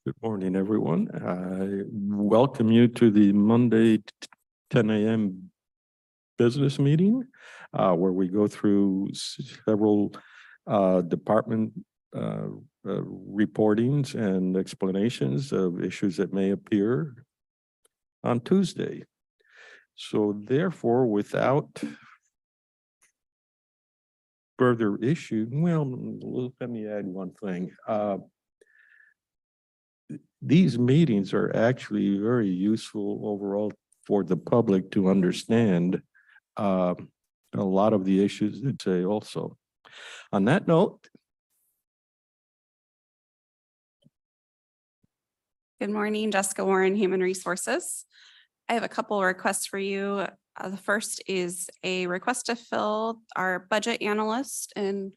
Good morning, everyone. I welcome you to the Monday 10 a.m. business meeting, where we go through several department reportings and explanations of issues that may appear on Tuesday. So therefore, without further issue, well, let me add one thing. These meetings are actually very useful overall for the public to understand a lot of the issues that say also. On that note. Good morning, Jessica Warren, Human Resources. I have a couple requests for you. The first is a request to fill our budget analyst in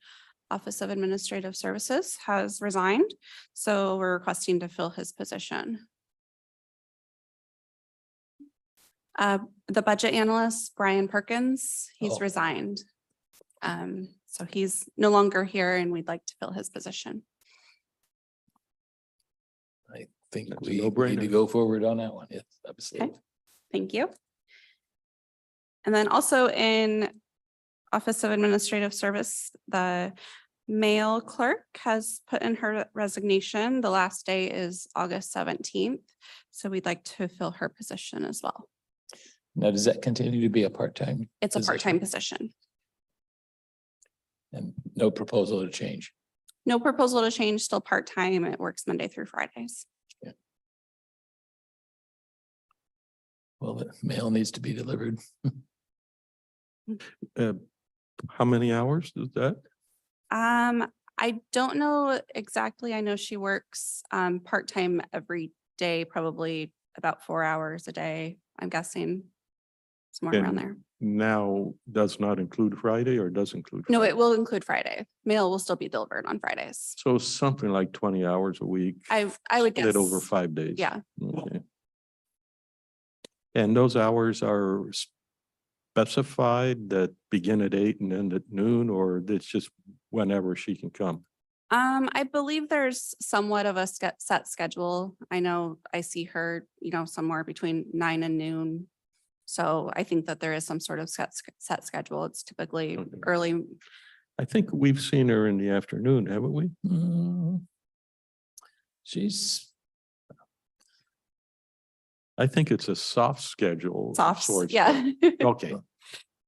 Office of Administrative Services has resigned. So we're requesting to fill his position. The budget analyst, Brian Perkins, he's resigned. So he's no longer here and we'd like to fill his position. I think That's we a no-brainer. need to go forward on that one. Yes, absolutely. Okay. Thank you. And then also in Office of Administrative Service, the mail clerk has put in her resignation. The last day is August 17th. So we'd like to fill her position as well. Now, does that continue to be a part-time? It's a part-time position. And no proposal to change? No proposal to change, still part-time. It works Monday through Fridays. Yeah. Well, the mail needs to be delivered. How many hours is that? I don't know exactly. I know she works part-time every day, probably about 4 hours a day, I'm guessing. Somewhere around there. Now does not include Friday or does include? No, Friday? it will include Friday. Mail will still be delivered on Fridays. So something like 20 hours a week. I would guess. Split over 5 days. Yeah. Okay. And those hours are specified that begin at 8 and end at noon, or it's just whenever she can come? I believe there's somewhat of a set schedule. I know I see her, somewhere between 9 and noon. So I think that there is some sort of set schedule. It's typically early. I think we've seen her in the afternoon, haven't we? I think it's a soft schedule. Soft, sorts, yeah. but- Okay.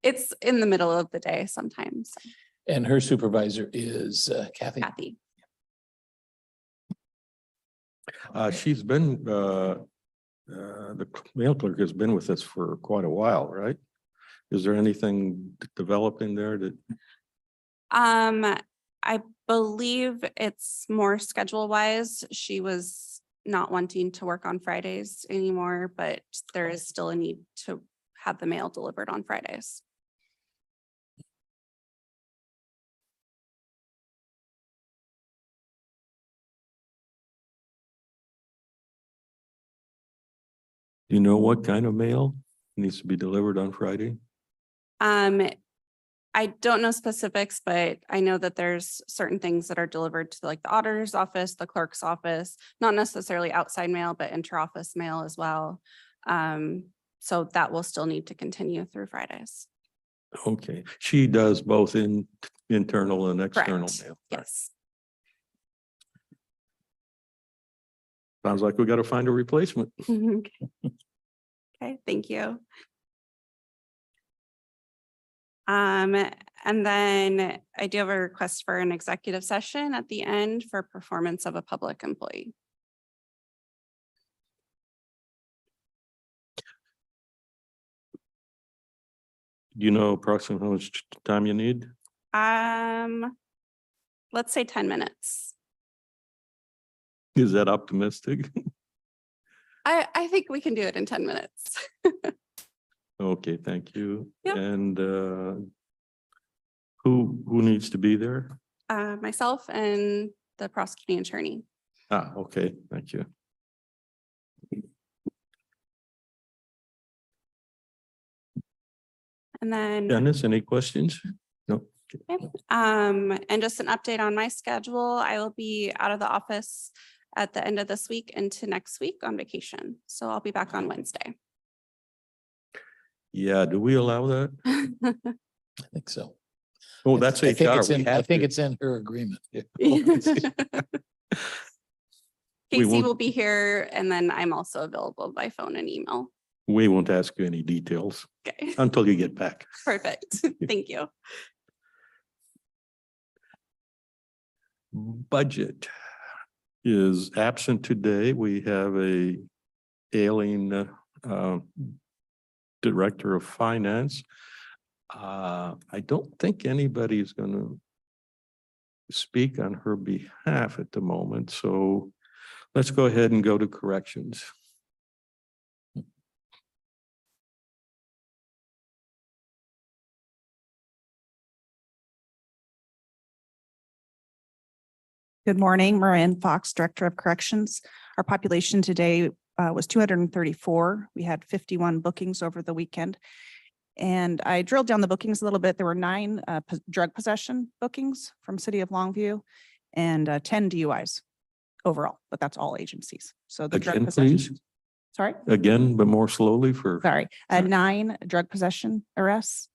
It's in the middle of the day sometimes. And her supervisor is Kathy. Kathy. She's been, the mail clerk has been with us for quite a while, right? Is there anything developing there that? I believe it's more schedule wise. She was not wanting to work on Fridays anymore, but there is still a need to have the mail delivered on Fridays. Do you know what kind of mail needs to be delivered on Friday? I don't know specifics, but I know that there's certain things that are delivered to like the auditor's office, the clerk's office, not necessarily outside mail, but inter-office mail as well. So that will still need to continue through Fridays. Okay, she does both in internal and external Correct. mail. Yes. Sounds like we got to find a replacement. Okay, thank you. And then I do have a request for an executive session at the end for performance of a public employee. Do you know approximately how much time you need? Let's say 10 minutes. Is that optimistic? I think we can do it in 10 minutes. Okay, thank you. Yep. And who needs to be there? Myself and the prosecuting attorney. Okay, thank you. And then Dennis, any questions? No. and just an update on my schedule. I will be out of the office at the end of this week into next week on vacation. So I'll be back on Wednesday. Yeah, do we allow that? I think so. Oh, that's I think HR. it's We in, I have think to. it's in her agreement. We Casey won't- will be here, and then I'm also available by phone and email. We won't ask you any details Okay, until you get back. perfect. Thank you. Budget is absent today. We have a ailing Director of Finance. I don't think anybody's going to speak on her behalf at the moment, so let's go ahead and go to corrections. Good morning, Marin Fox, Director of Corrections. Our population today was 234. We had 51 bookings over the weekend. And I drilled down the bookings a little bit. There were 9 drug possession bookings from City of Longview and 10 DUIs overall, but that's all agencies. So the drug Again, possession. please. Sorry, Again, but more slowly for. sorry. Sorry. 9 drug possession arrests,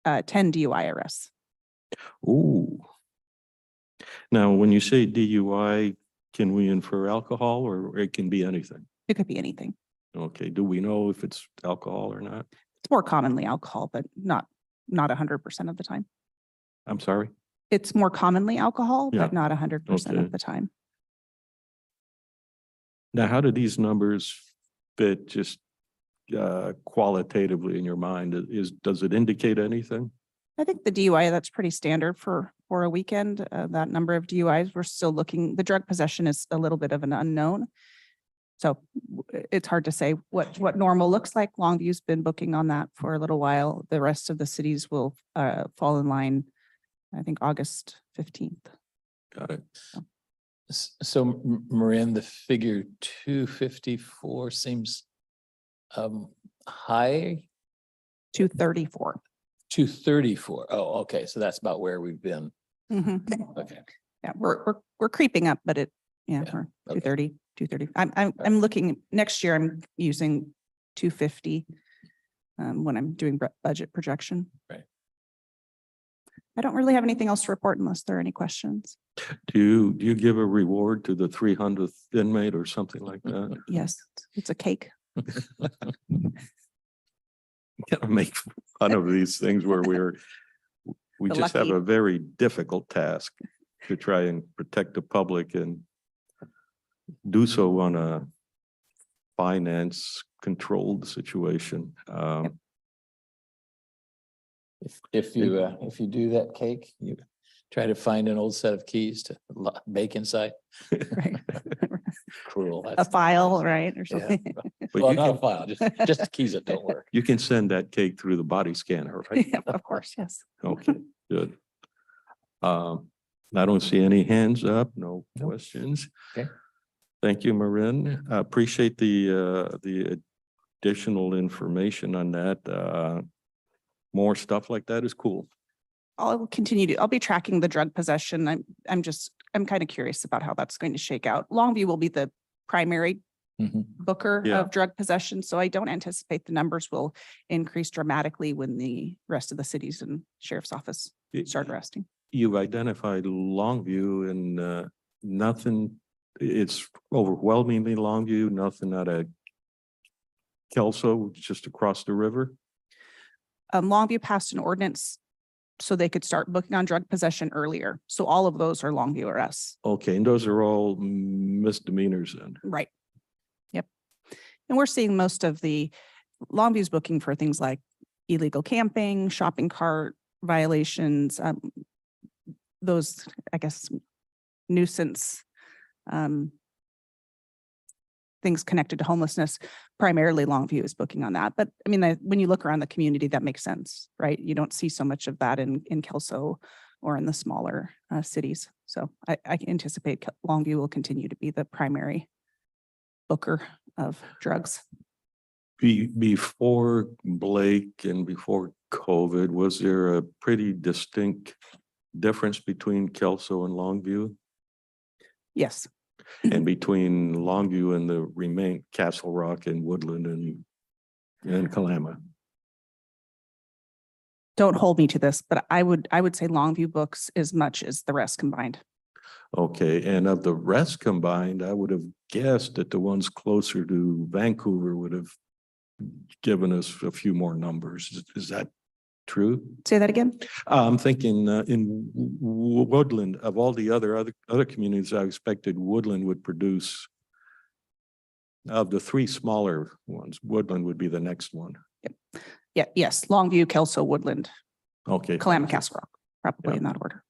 10 DUI arrests. Ooh. Now, when you say DUI, can we infer alcohol or it can be anything? It could be anything. Okay, do we know if it's alcohol or not? It's more commonly alcohol, but not 100% of the time. I'm sorry. It's more commonly alcohol, Yeah. but not 100% Okay. of the time. Now, how do these numbers fit just qualitatively in your mind? Does it indicate anything? I think the DUI, that's pretty standard for a weekend. That number of DUIs, we're still looking, the drug possession is a little bit of an unknown. So it's hard to say what normal looks like. Longview's been booking on that for a little while. The rest of the cities will fall in line, I think, August 15th. Got it. So Marin, the figure 254 seems high. 234. 234. Oh, okay. So that's about where we've been. Mhm. Okay. Yeah, we're creeping up, but Yeah, we're okay. 230, 230. I'm looking, next year I'm using 250 when I'm doing budget projection. Right. I don't really have anything else to report unless there are any questions. Do you give a reward to the 300th inmate or something like that? Yes, it's a cake. Gotta make fun of these things where we The just have lucky. a very difficult task to try and protect the public and do so on a finance controlled situation. If you do that cake, you try to find an old set of keys to bake inside. Right. Cruel. A That's- file, right, or Yeah. something. But Well, you not a can, file, just the keys that don't work. you can send that cake through the body scanner, right? Yeah, of course, yes. Okay, good. I don't see any hands up, no Nope. questions. Okay. Thank you, Marin. I appreciate the additional information on that. More stuff like that is cool. I'll be tracking the drug possession. I'm kind of curious about how that's going to shake out. Longview will be the primary Mhm. booker Yeah. of drug possession, so I don't anticipate the numbers will increase dramatically when the rest of the cities and sheriff's office start arresting. You've identified Longview and nothing, it's overwhelmingly Longview, nothing out of Kelso, just across the river. Longview passed an ordinance so they could start booking on drug possession earlier. So all of those are Longview arrests. Okay, and those are all misdemeanors then. Right. Yep. And we're seeing most of the Longview's booking for things like illegal camping, shopping cart violations, those, I guess, nuisance things connected to homelessness. Primarily Longview is booking on that. But I mean, when you look around the community, that makes sense, right? You don't see so much of that in Kelso or in the smaller cities. So I anticipate Longview will continue to be the primary booker of drugs. Before Blake and before COVID, was there a pretty distinct difference between Kelso and Longview? Yes, And between Longview and the remain Castle Rock and Woodland and Kalama. Don't hold me to this, but I would say Longview books as much as the rest combined. Okay, and of the rest combined, I would have guessed that the ones closer to Vancouver would have given us a few more numbers. Is that true? Say that again? I'm thinking in Woodland, of all the other communities, I expected Woodland would produce. Of the three smaller ones, Woodland would be the next one. Yeah, yes, Longview, Kelso, Woodland, Okay. Kalama, Castle Rock, probably Yeah. in that order.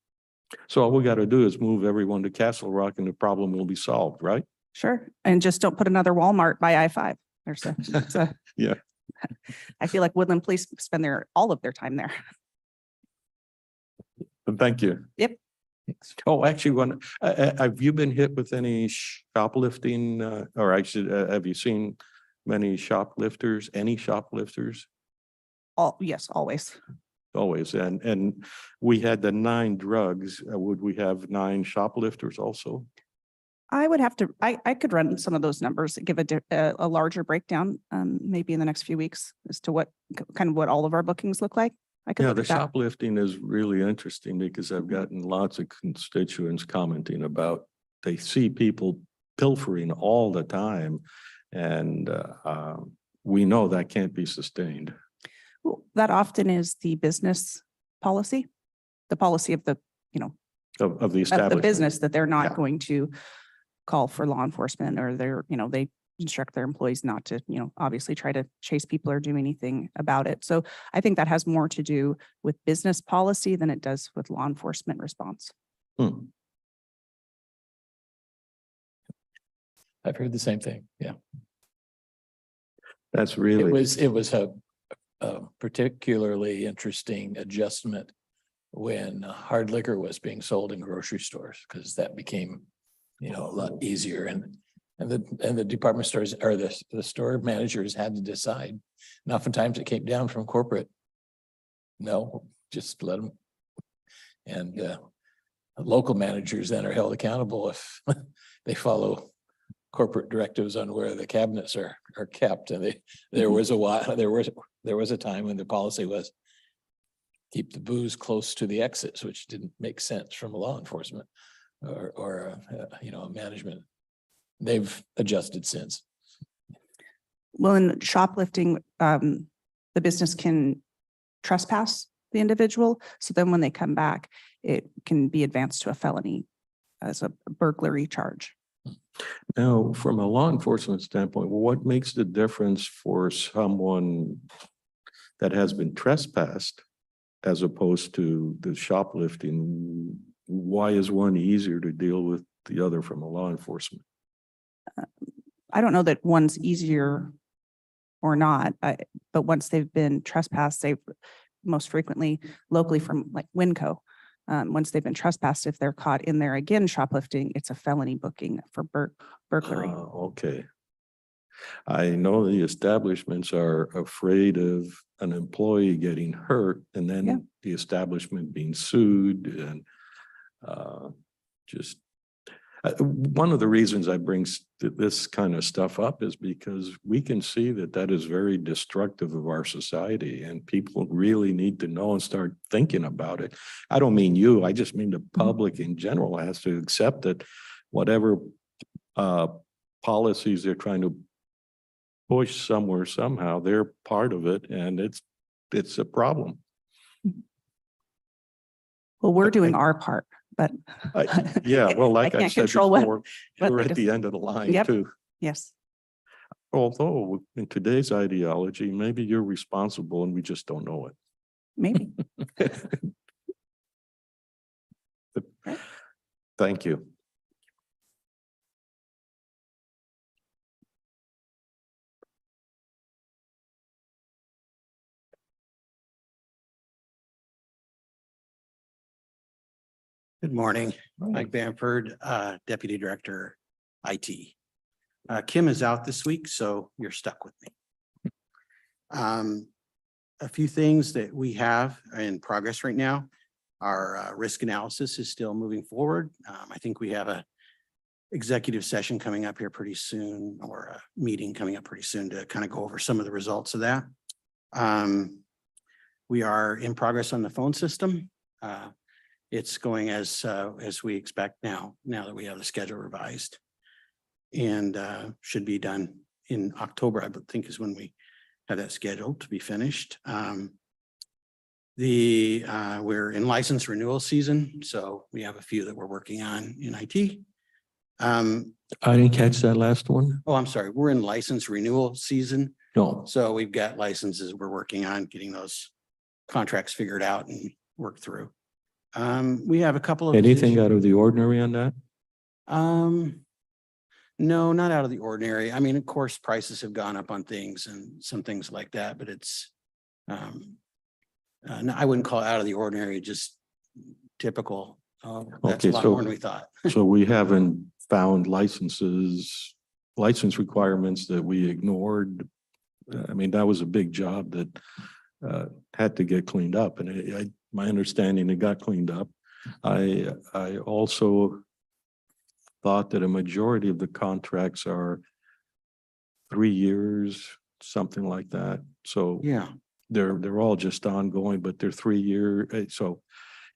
So all we got to do is move everyone to Castle Rock and the problem will be solved, right? Sure. And just don't put another Walmart by I-5. It's a Yeah. I feel like Woodland Police spend all of their time there. Thank you. Yep. Oh, actually, have you been hit with any shoplifting, or actually, have you seen many shoplifters, any shoplifters? Yes, always. Always. And we had the 9 drugs. Would we have 9 shoplifters also? I would have to, I could run some of those numbers, give a larger breakdown, maybe in the next few weeks as to what all of our bookings look like. I could Yeah, look the at that. shoplifting is really interesting because I've gotten lots of constituents commenting about, they see people pilfering all the time. And we know that can't be sustained. Well, that often is the business policy, the policy of the, Of the of the establishment. business, that they're not Yeah. going to call for law enforcement, or they instruct their employees not to, obviously try to chase people or do anything about it. So I think that has more to do with business policy than it does with law enforcement response. Hmm. I've heard the same thing. Yeah. That's really. It was a particularly interesting adjustment when hard liquor was being sold in grocery stores, because that became, a lot easier, and the department stores or the store managers had to decide. And oftentimes it came down from corporate. No, just let them. And local managers then are held accountable if they follow corporate directives on where the cabinets are kept. And there was a time when the policy was keep the booze close to the exits, which didn't make sense from a law enforcement or management. They've adjusted since. Well, in shoplifting, the business can trespass the individual. So then when they come back, it can be advanced to a felony as a burglary charge. Now, from a law enforcement standpoint, what makes the difference for someone that has been trespassed as opposed to the shoplifting? Why is one easier to deal with the other from a law enforcement? I don't know that one's easier or not, but once they've been trespassed, they've most frequently locally from like Winco. Once they've been trespassed, if they're caught in there again shoplifting, it's a felony booking for burglary. Okay. I know the establishments are afraid of an employee getting hurt and then Yeah. the establishment being sued and one of the reasons I bring this kind of stuff up is because we can see that is very destructive of our society, and people really need to know and start thinking about it. I don't mean you, I just mean the public in general has to accept that whatever policies they're trying to push somewhere, somehow, they're part of it, and it's a problem. Well, we're doing our part, but Yeah, well, like I can't said control what before, what we're they at the end of the line Yep. too. yes. Although in today's ideology, maybe you're responsible and we just don't know Maybe. it. Thank you. Good morning, Mike Bamford, Deputy Director, IT. Kim is out this week, so you're stuck with me. A few things that we have in progress right now. Our risk analysis is still moving forward. I think we have a executive session coming up here pretty soon, or a meeting coming up pretty soon to kind of go over some of the results of that. We are in progress on the phone system. It's going as we expect now that we have the schedule revised. And should be done in October, I think is when we have that scheduled to be finished. We're in license renewal season, so we have a few that we're working on in IT. I didn't catch that last one. Oh, I'm sorry, we're in license renewal season. No. So we've got licenses we're working on getting those contracts figured out and worked through. We have a couple of. Anything out of the ordinary on that? No, not out of the ordinary. I mean, of course, prices have gone up on things and some things like that, but it's, no, I wouldn't call it out of the ordinary, just typical. That's Okay, a lot so- more than we thought. So we haven't found license requirements that we ignored. I mean, that was a big job that had to get cleaned up, and my understanding, it got cleaned up. I also thought that a majority of the contracts are 3 years, something like that. So Yeah. they're all just ongoing, but they're 3-year. So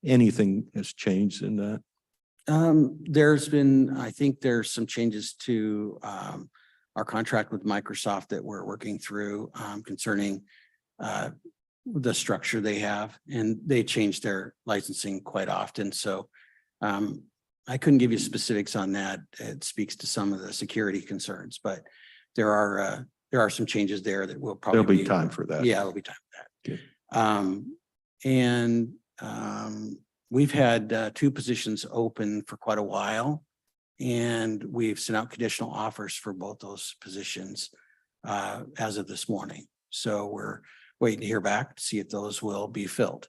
anything has changed in that? There's been, I think there's some changes to our contract with Microsoft that we're working through concerning the structure they have, and they change their licensing quite often. So I couldn't give you specifics on that. It speaks to some of the security concerns, but there are some changes there that will probably There'll be time for that. Yeah, there'll be time for that. Good. We've had 2 positions open for quite a while, and we've sent out conditional offers for both those positions as of this morning. So we're waiting to hear back to see if those will be filled.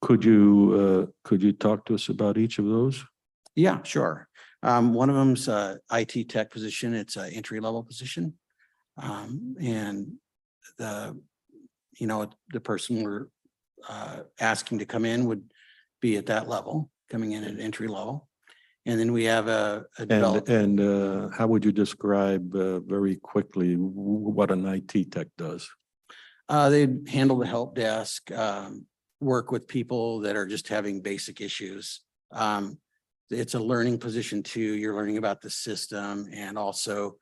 Could you talk to us about each of those? Yeah, sure. One of them's a IT tech position. It's an entry level position. And the person we're asking to come in would be at that level, coming in at entry level. And then we have a developer. And how would you describe very quickly what an IT tech does? They handle the help desk, work with people that are just having basic issues. It's a learning position too. You're learning about the system and also,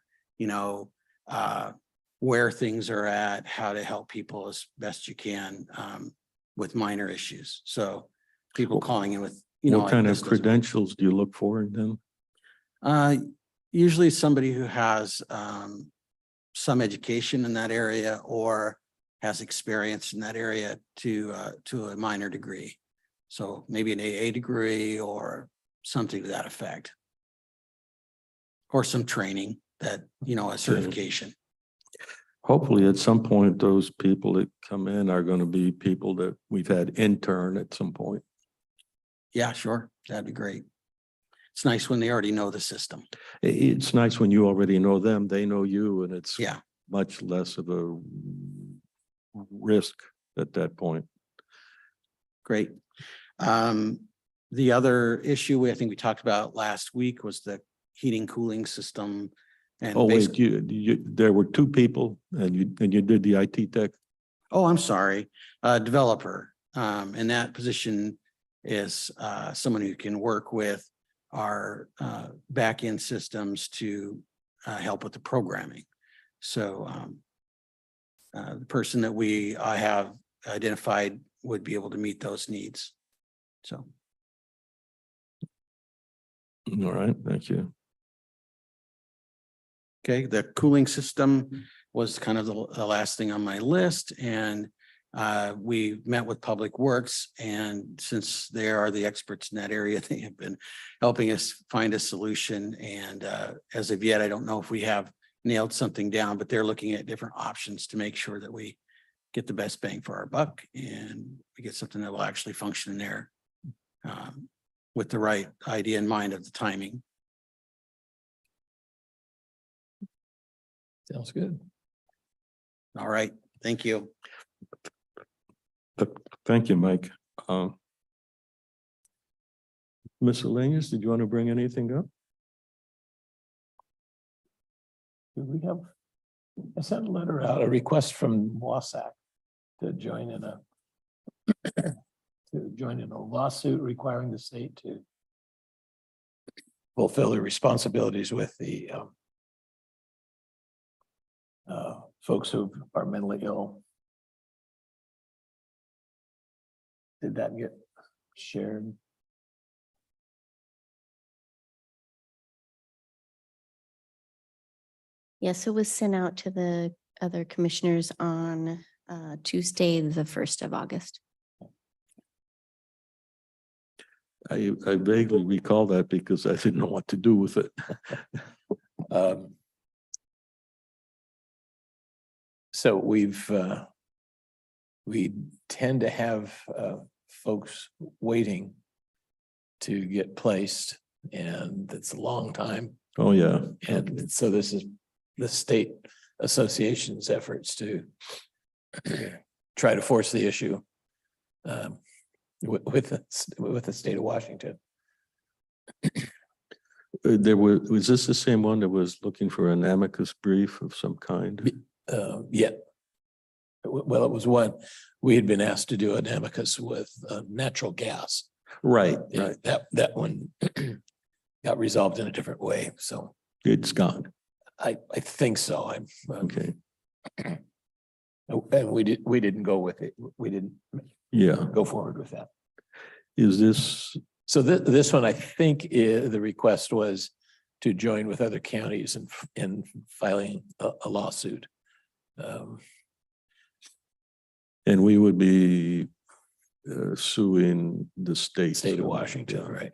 where things are at, how to help people as best you can with minor issues. So people calling in with, What kind of credentials do you look for in them? Usually somebody who has some education in that area or has experience in that area to a minor degree. So maybe an AA degree or something to that effect. Or some training that, a certification. Hopefully at some point, those people that come in are going to be people that we've had intern at some point. Yeah, sure. That'd be great. It's nice when they already know the system. It's nice when you already know them, they know you, and it's Yeah. much less of a risk at that point. Great. The other issue I think we talked about last week was the heating cooling system. And Oh, wait, there were 2 people and you did the IT tech? Oh, I'm sorry, developer. And that position is someone who can work with our back-end systems to help with the programming. So the person that I have identified would be able to meet those needs. So. All right, thank you. Okay, the cooling system was kind of the last thing on my list, and we met with Public Works, and since they are the experts in that area, they have been helping us find a solution. And as of yet, I don't know if we have nailed something down, but they're looking at different options to make sure that we get the best bang for our buck and we get something that will actually function in there with the right idea in mind of the timing. Sounds good. All right, thank you. Thank you, Mike. Miscellaneous, did you want to bring anything up? Do we have, I sent a letter out, a request from Wasac to join in a lawsuit requiring the state to fulfill their responsibilities with the folks who are mentally ill. Did that get shared? Yes, it was sent out to the other commissioners on Tuesday, the 1st of August. I vaguely recall that because I didn't know what to do with it. So we tend to have folks waiting to get placed, and it's a long time. Oh, yeah. And so this is the state association's efforts to try to force the issue with the state of Washington. There was this the same one that was looking for an amicus brief of some kind? Yeah. Well, it was one, we had been asked to do an amicus with natural gas. Right, Yeah, right. that one got resolved in a different way, so It's gone. I think so. Okay. And we didn't go with it. We didn't Yeah. go forward with that. Is this, So this one, I think the request was to join with other counties in filing a lawsuit. and we would be suing the state. State of Washington, right?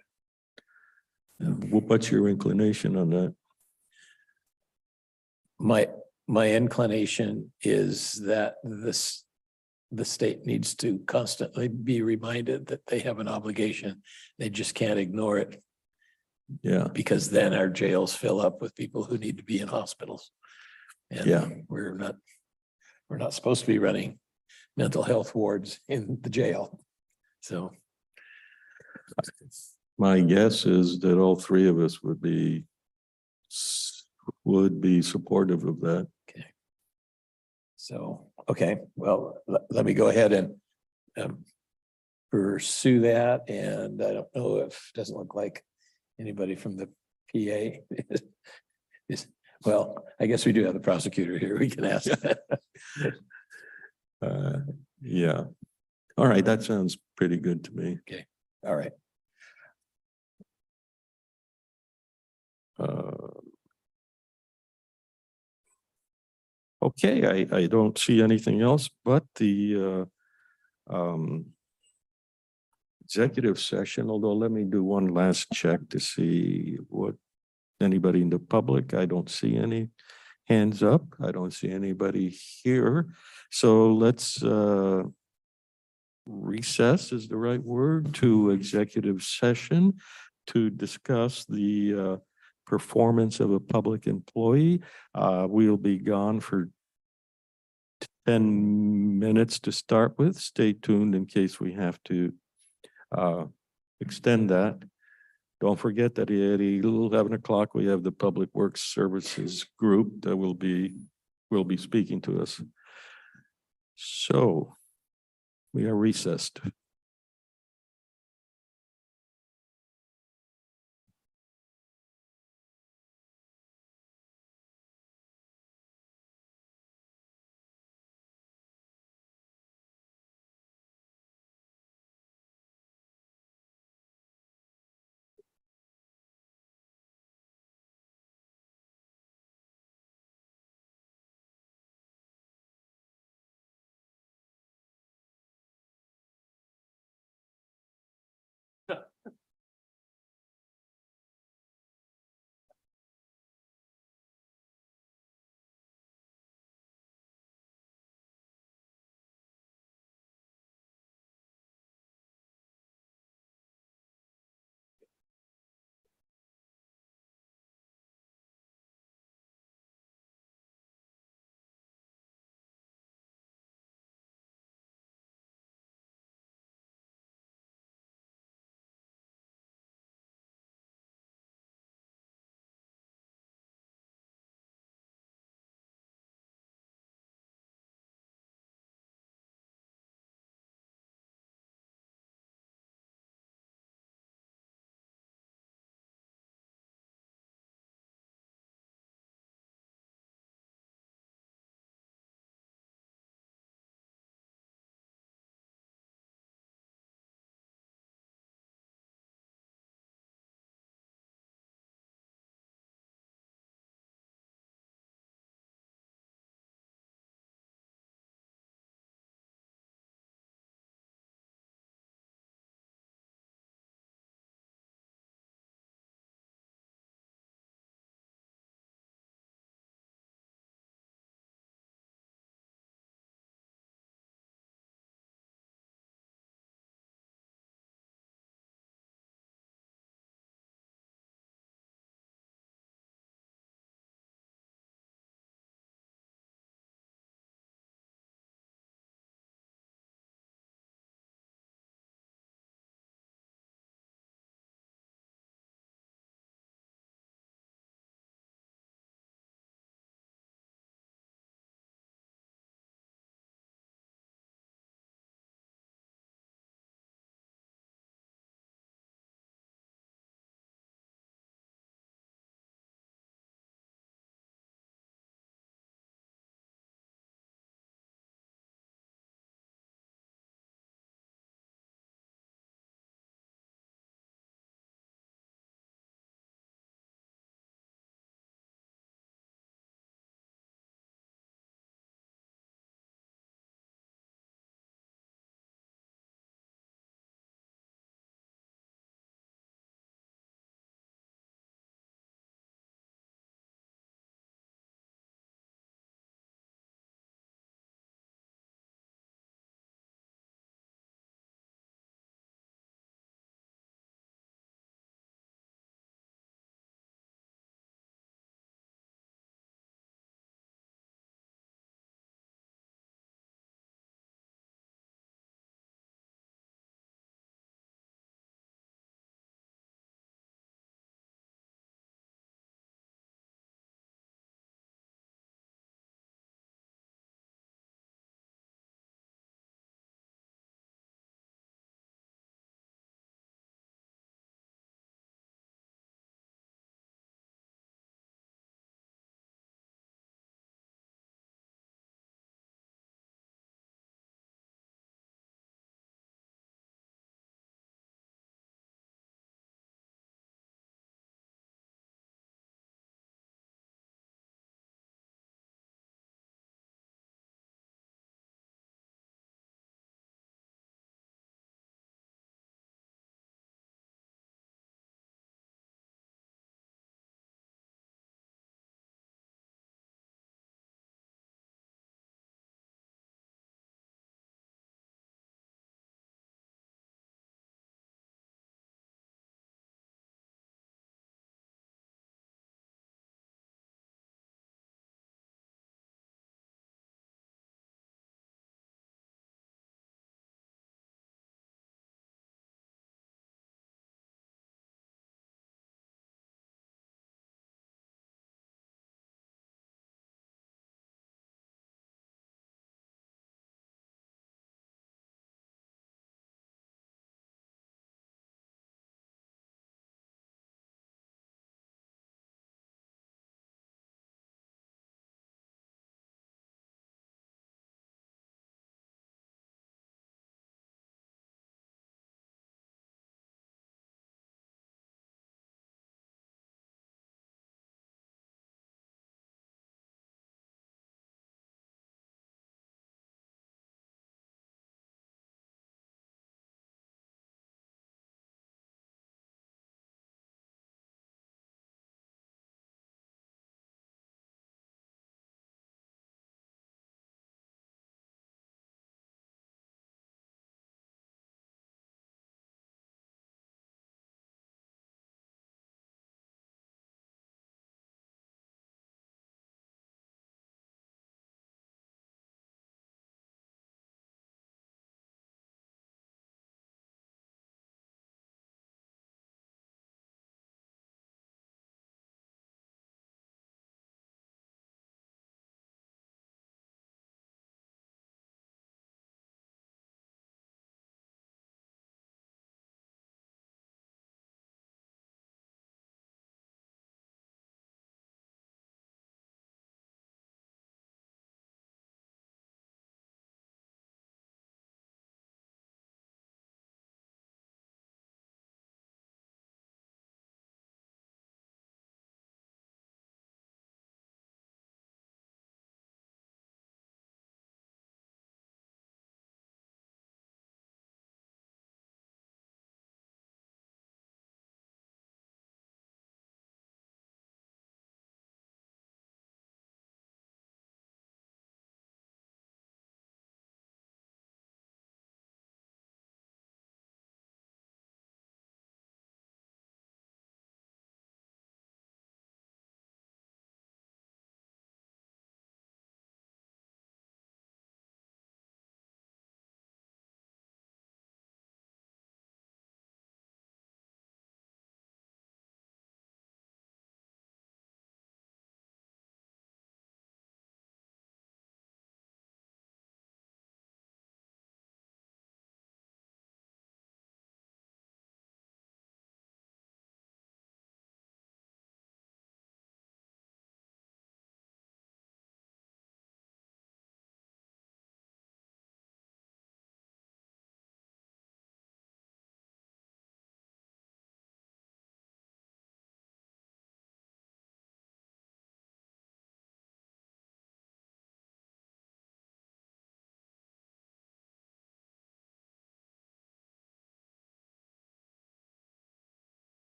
What's your inclination on that? My inclination is that the state needs to constantly be reminded that they have an obligation. They just can't ignore it, Yeah, because then our jails fill up with people who need to be in hospitals. And Yeah. we're not supposed to be running mental health wards in the jail. So my guess is that all three of us would be supportive of that. okay, well, let me go ahead and pursue that. And I don't know if, doesn't look like anybody from the PA is, well, I guess we do have the prosecutor here. We can ask. Yeah. All right, that sounds pretty good to me. All right. Okay, I don't see anything else but the executive session, although let me do one last check to see what anybody in the public. I don't see any hands up. I don't see anybody here. So let's recess is the right word to executive session to discuss the performance of a public employee. We'll be gone for 10 minutes to start with. Stay tuned in case we have to extend that. Don't forget that at 11 o'clock, we have the Public Works Services group that will be speaking to us. So we are recessed.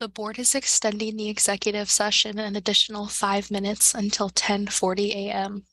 The board is extending the executive session an additional 5 minutes until 10:40 a.m.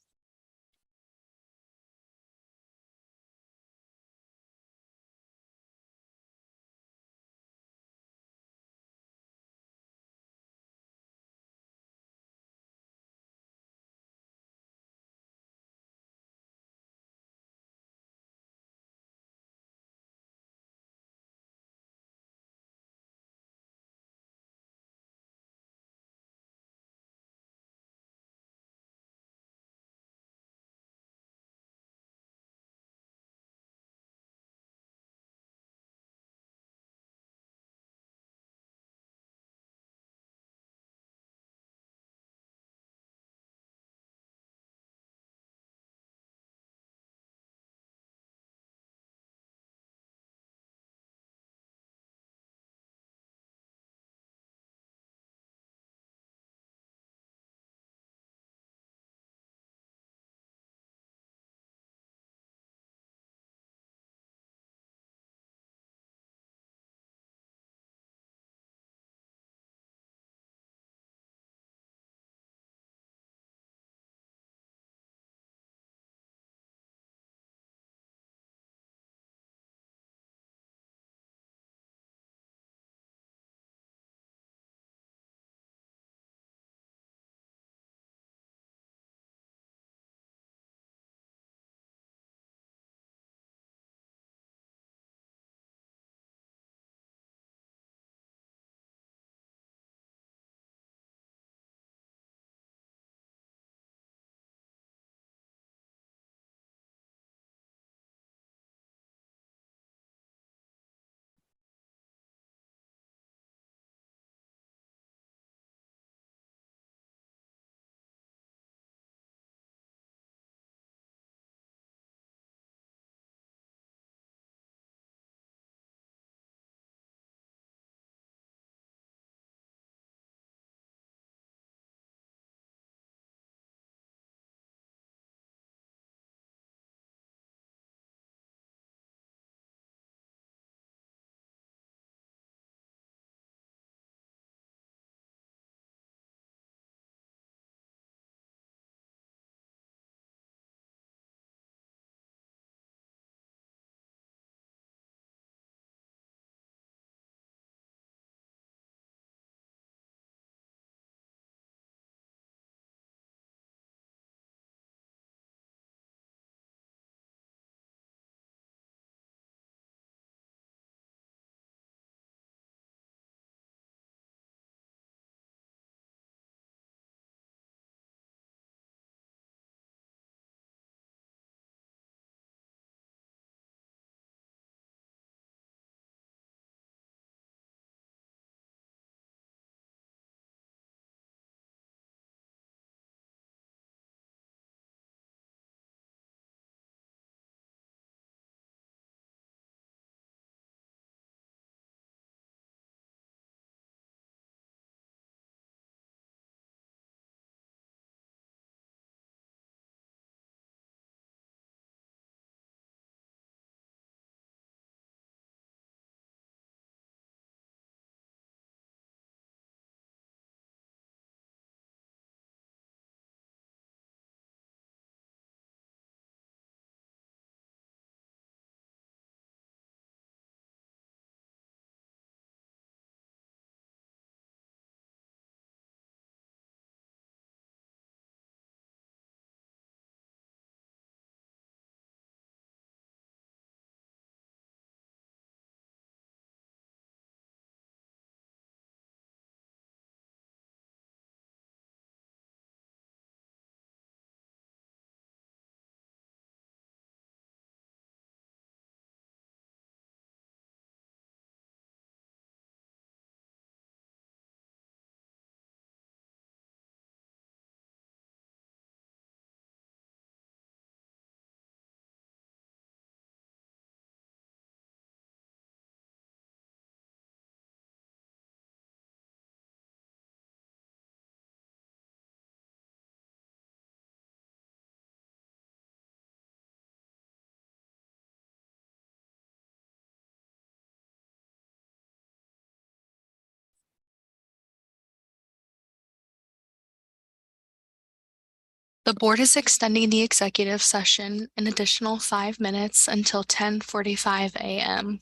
The board is extending the executive session an additional 5 minutes until 10:45 a.m.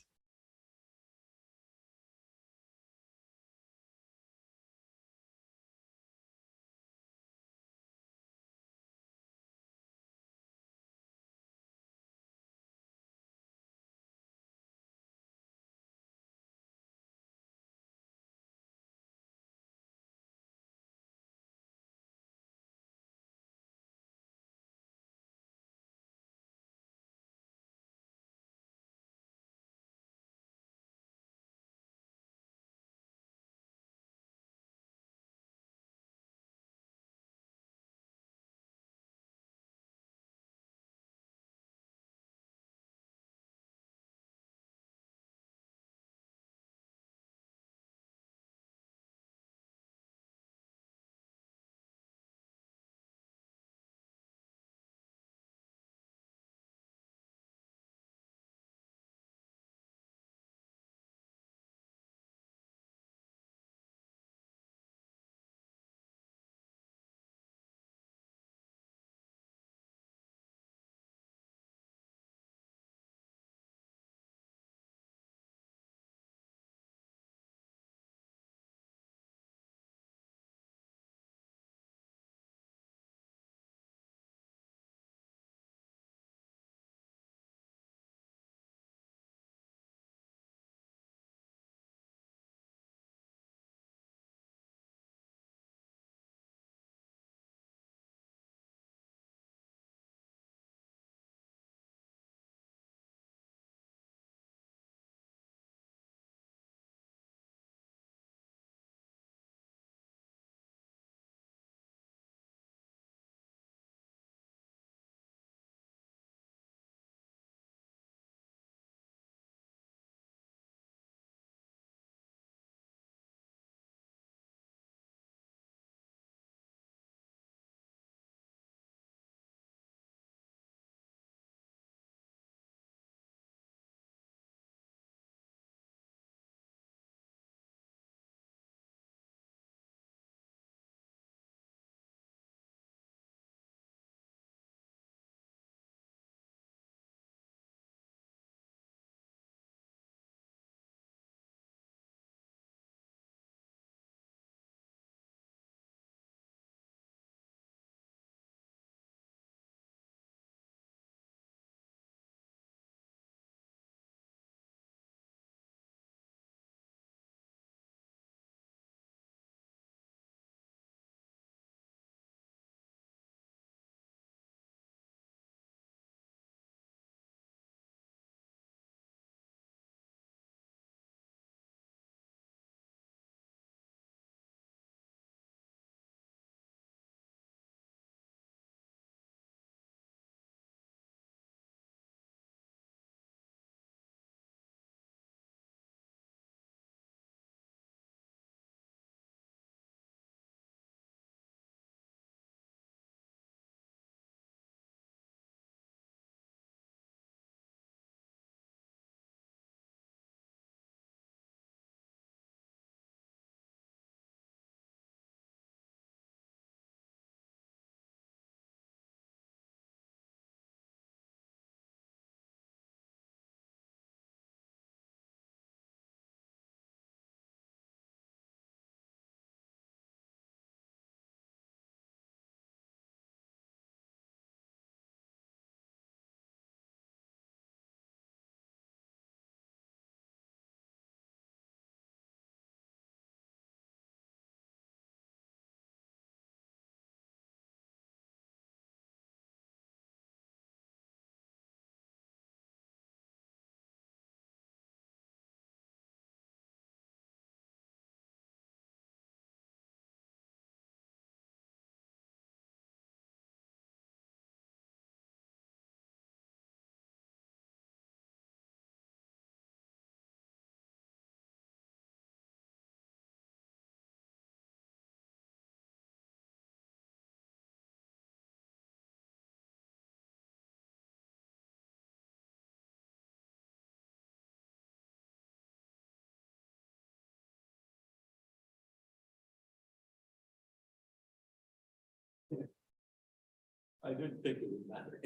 I didn't think it would matter.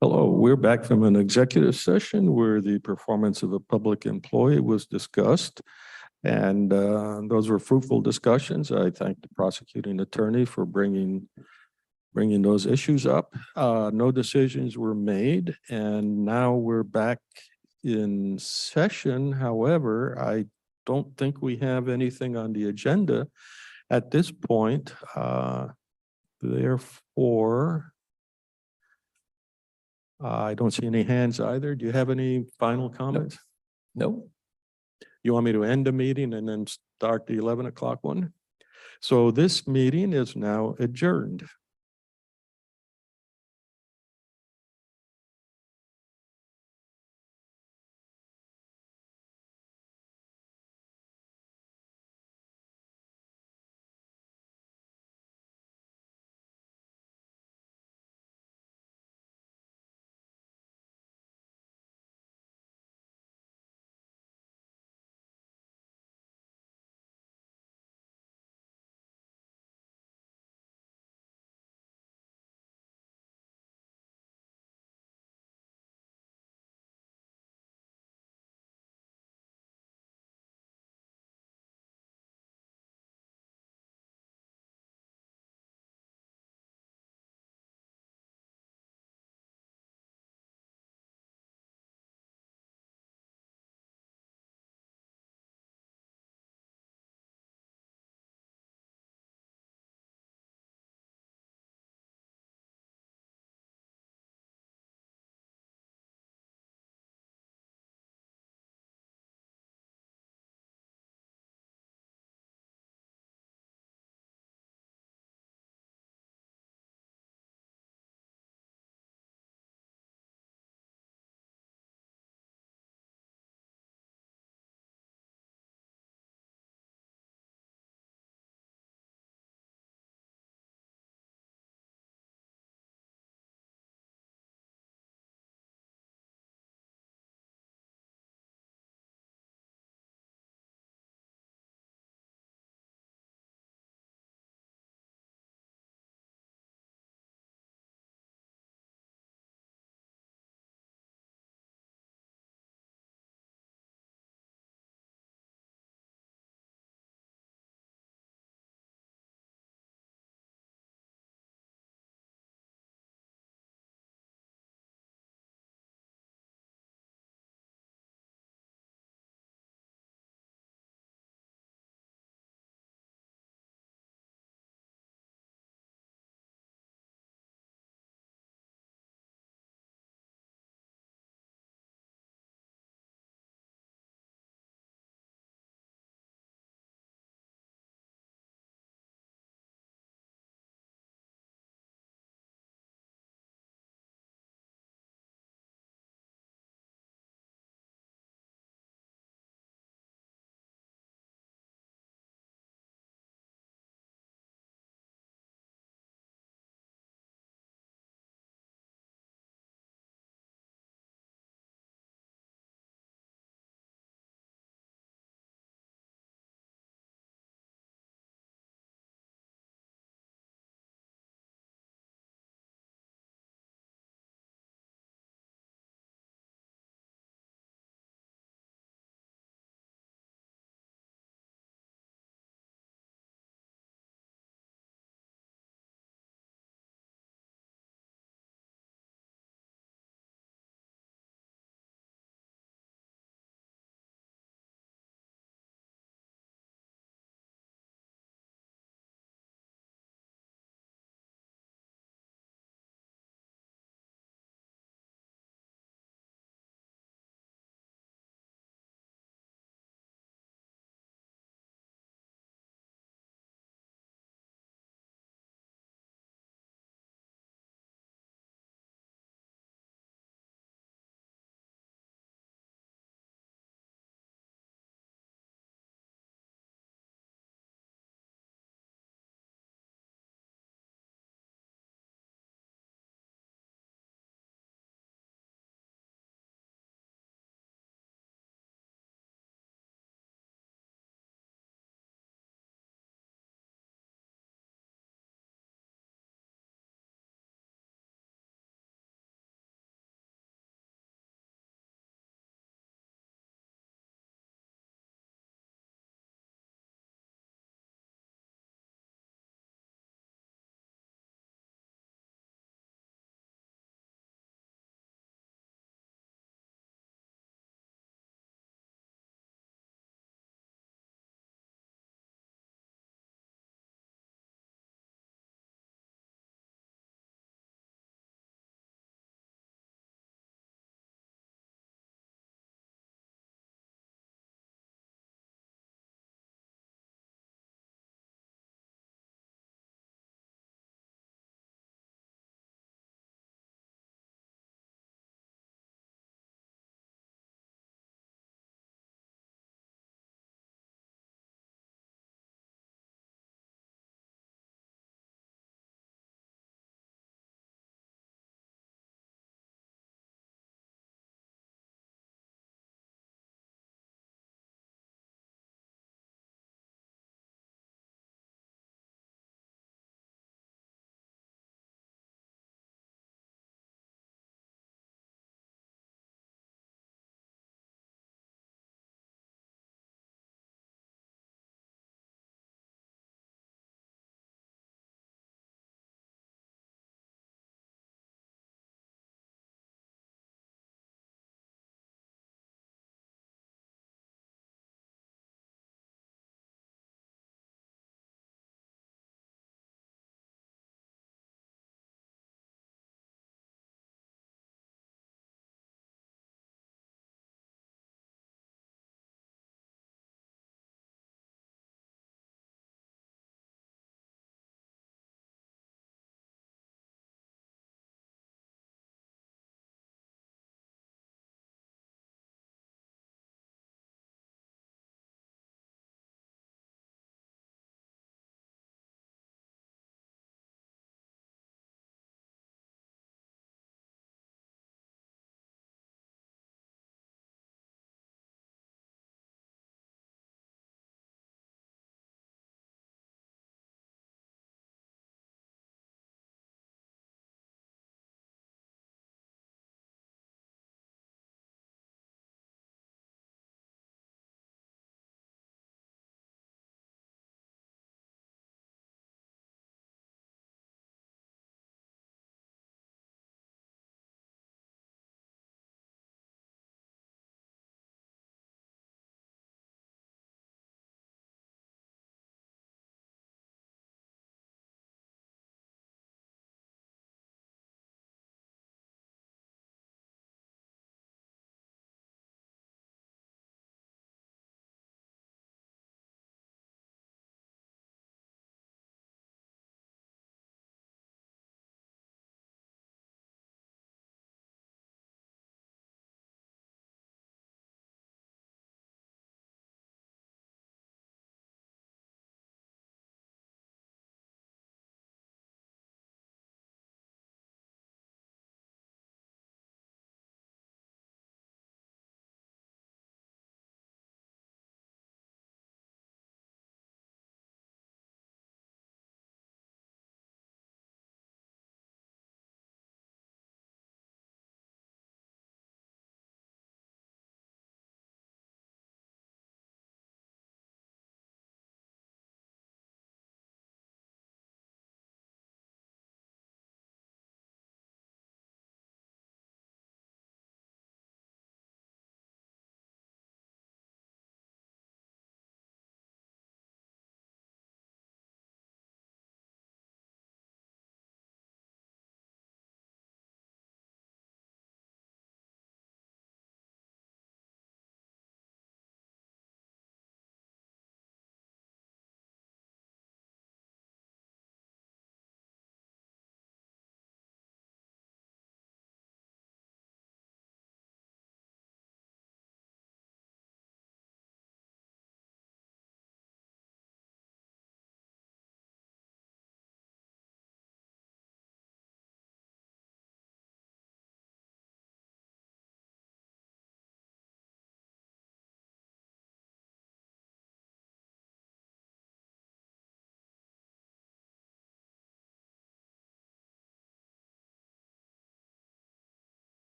Hello, we're back from an executive session where the performance of a public employee was discussed. And those were fruitful discussions. I thank the prosecuting attorney for bringing those issues up. No decisions were made, and now we're back in session. However, I don't think we have anything on the agenda at this point. Therefore, I don't see any hands either. Do you have any final comments? No, You want me to end the meeting and then start the 11 o'clock one? So this meeting is now adjourned.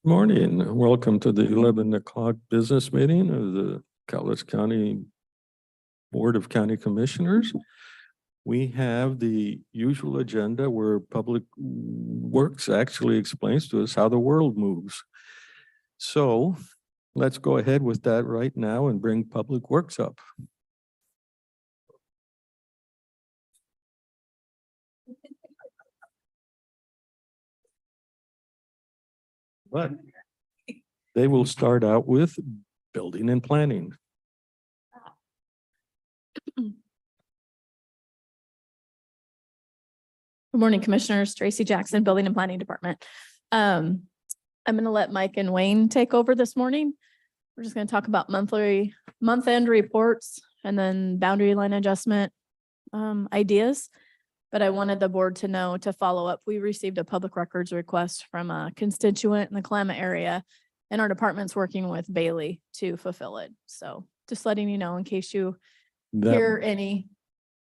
Morning, welcome to the 11 o'clock business meeting of the Cowlitz County Board of County Commissioners. We have the usual agenda where Public Works actually explains to us how the world moves. So let's go ahead with that right now and bring Public Works up. But they will start out with building and planning. Good morning, Commissioners. Tracy Jackson, Building and Planning Department. I'm going to let Mike and Wayne take over this morning. We're just going to talk about month-end reports and then boundary line adjustment ideas. But I wanted the board to know to follow up. We received a public records request from a constituent in the Klamath area, and our department's working with Bailey to fulfill it. So just letting you know in case you hear any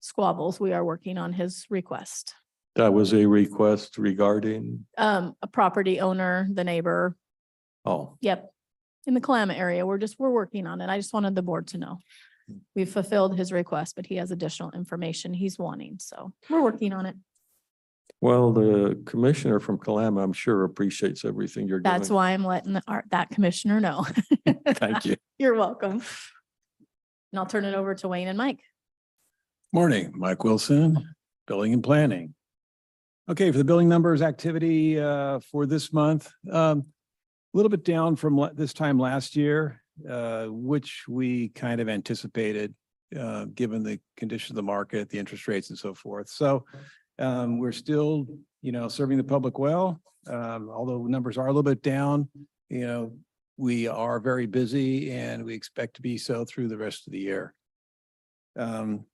squabbles, we are working on his request. That was a request regarding, A property owner, the neighbor. oh, Yep. In the Klamath area, we're working on it. I just wanted the board to know. We've fulfilled his request, but he has additional information he's wanting. So we're working on it. well, the commissioner from Kalama, I'm sure appreciates everything you're doing. That's why I'm letting that commissioner know. Thank you. You're welcome. And I'll turn it over to Wayne and Mike. Morning, Mike Wilson, Building and Planning. Okay, for the building numbers activity for this month, a little bit down from this time last year, which we kind of anticipated given the condition of the market, the interest rates and so forth. So we're still, serving the public well, although numbers are a little bit down, we are very busy and we expect to be so through the rest of the year. On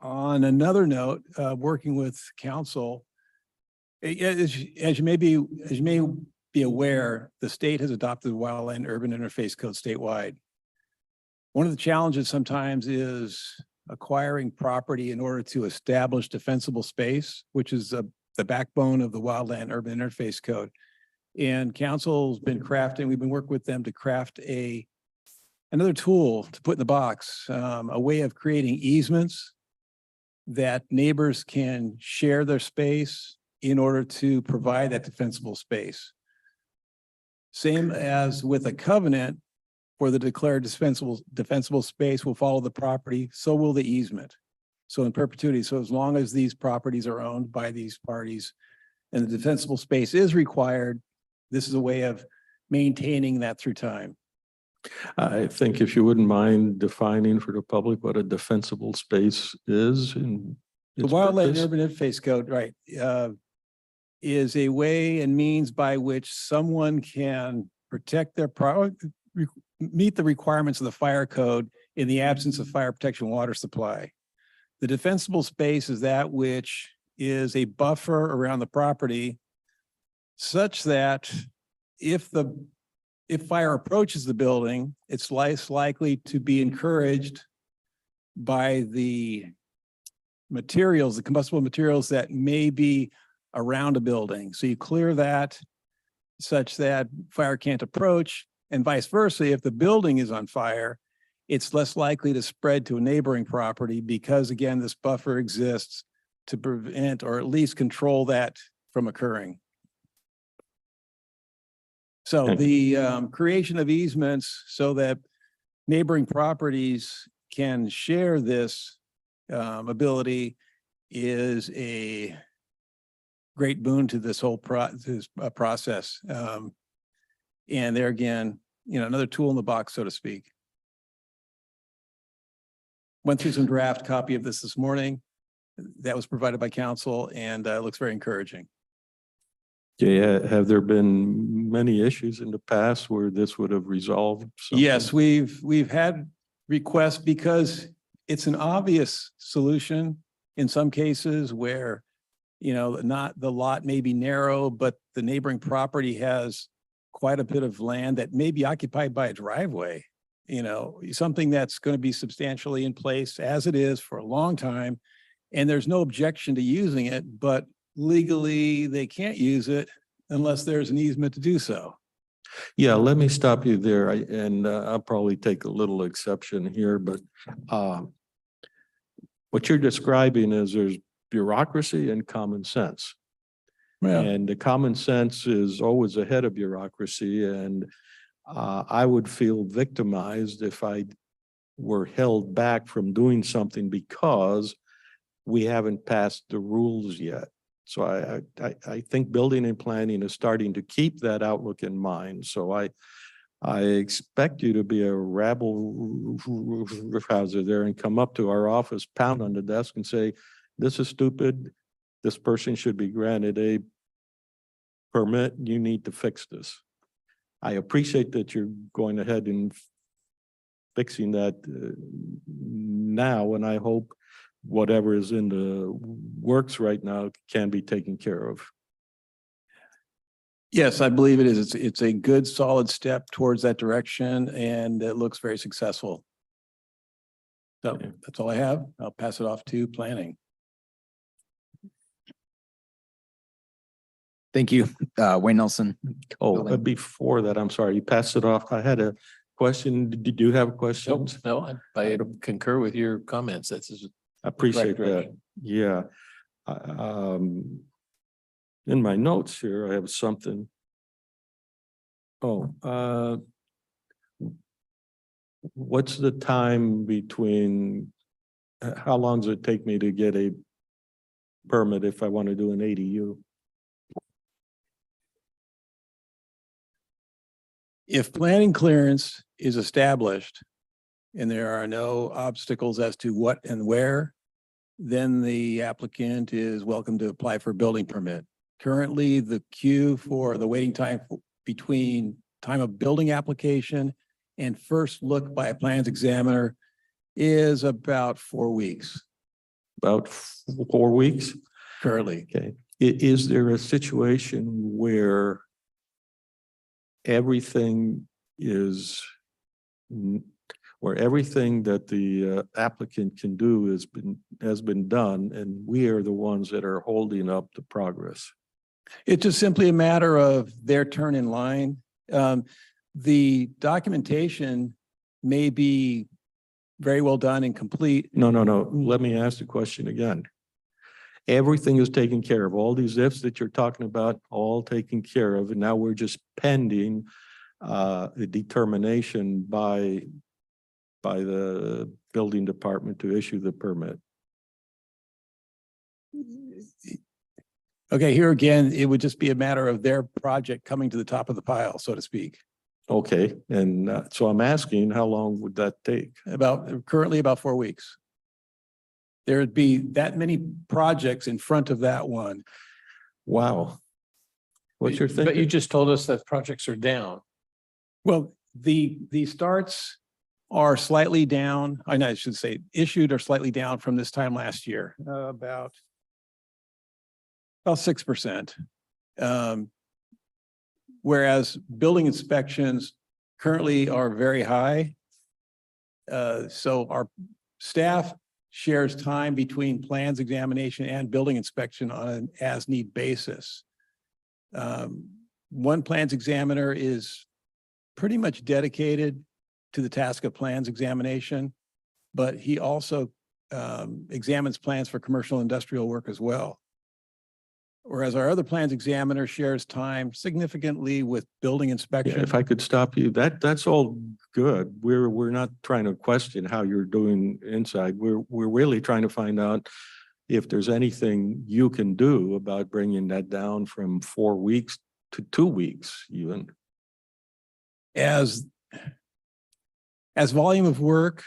another note, working with council, as you may be aware, the state has adopted the Wildland Urban Interface Code statewide. One of the challenges sometimes is acquiring property in order to establish defensible space, which is the backbone of the Wildland Urban Interface Code. And council's been crafting, we've been working with them to craft another tool to put in the box, a way of creating easements that neighbors can share their space in order to provide that defensible space. Same as with a covenant for the declared defensible space will follow the property, so will the easement. So in perpetuity, so as long as these properties are owned by these parties and the defensible space is required, this is a way of maintaining that through time. I think if you wouldn't mind defining for the public what a defensible space is. And The Wildland Urban Interface Code, right, is a way and means by which someone can protect their meet the requirements of the fire code in the absence of fire protection water supply. The defensible space is that which is a buffer around the property such that if fire approaches the building, it's less likely to be encouraged by the materials, the combustible materials that may be around a building. So you clear that such that fire can't approach, and vice versa. If the building is on fire, it's less likely to spread to a neighboring property because, again, this buffer exists to prevent or at least control that from occurring. So the creation of easements so that neighboring properties can share this ability is a great boon to this whole process. And there again, another tool in the box, so to speak. Went through some draft copy of this morning. That was provided by council and looks very encouraging. Yeah, have there been many issues in the past where this would have resolved? Something? Yes, we've had requests because it's an obvious solution in some cases where, not the lot may be narrow, but the neighboring property has quite a bit of land that may be occupied by a driveway, something that's going to be substantially in place as it is for a long time. And there's no objection to using it, but legally they can't use it unless there's an easement to do so. Yeah, let me stop you there. And I'll probably take a little exception here, but what you're describing is there's bureaucracy and common sense. Well, And the common sense is always ahead of bureaucracy. And I would feel victimized if I were held back from doing something because we haven't passed the rules yet. So I think building and planning is starting to keep that outlook in mind. So I expect you to be a rabble rouser there and come up to our office, pound on the desk and say, this is stupid. This person should be granted a permit. You need to fix this. I appreciate that you're going ahead and fixing that now, and I hope whatever is in the works right now can be taken care of. yes, I believe it is. It's a good, solid step towards that direction, and it looks very successful. So Okay. that's all I have. I'll pass it off to planning. Thank you, Wayne Nelson. Oh, Building. before that, I'm sorry, you passed it off. I had a question. Did you have questions? No, I concur with your comments. That's just I appreciate correct that. direction. Yeah. In my notes here, I have something. Oh, what's the time between, how long does it take me to get a permit if I want to do an ADU? If planning clearance is established and there are no obstacles as to what and where, then the applicant is welcome to apply for a building permit. Currently, the queue for the waiting time between time of building application and first look by a plans examiner is about 4 weeks About 4 weeks? currently. Okay. Is there a situation where everything is, where everything that the applicant can do has been done, and we are the ones that are holding up the progress? It's just simply a matter of their turn in line. The documentation may be very well done and complete. No. Let me ask the question again. Everything is taken care of. All these ifs that you're talking about, all taken care of, and now we're just pending the determination by the building department to issue the permit. Okay, here again, it would just be a matter of their project coming to the top of the pile, so to speak. Okay, and so I'm asking, how long would that take? Currently about 4 weeks. There would be that many projects in front of that one. Wow. What's your But you thinking? just told us that projects are down. Well, the starts are slightly down. I should say issued are slightly down from this time last year, about 6%. Whereas building inspections currently are very high. So our staff shares time between plans examination and building inspection on an as-need basis. One plans examiner is pretty much dedicated to the task of plans examination, but he also examines plans for commercial industrial work as well. Whereas our other plans examiner shares time significantly with building Yeah, inspection. if I could stop you, that's all good. We're not trying to question how you're doing inside. We're really trying to find out if there's anything you can do about bringing that down from 4 weeks to 2 weeks even. As volume of work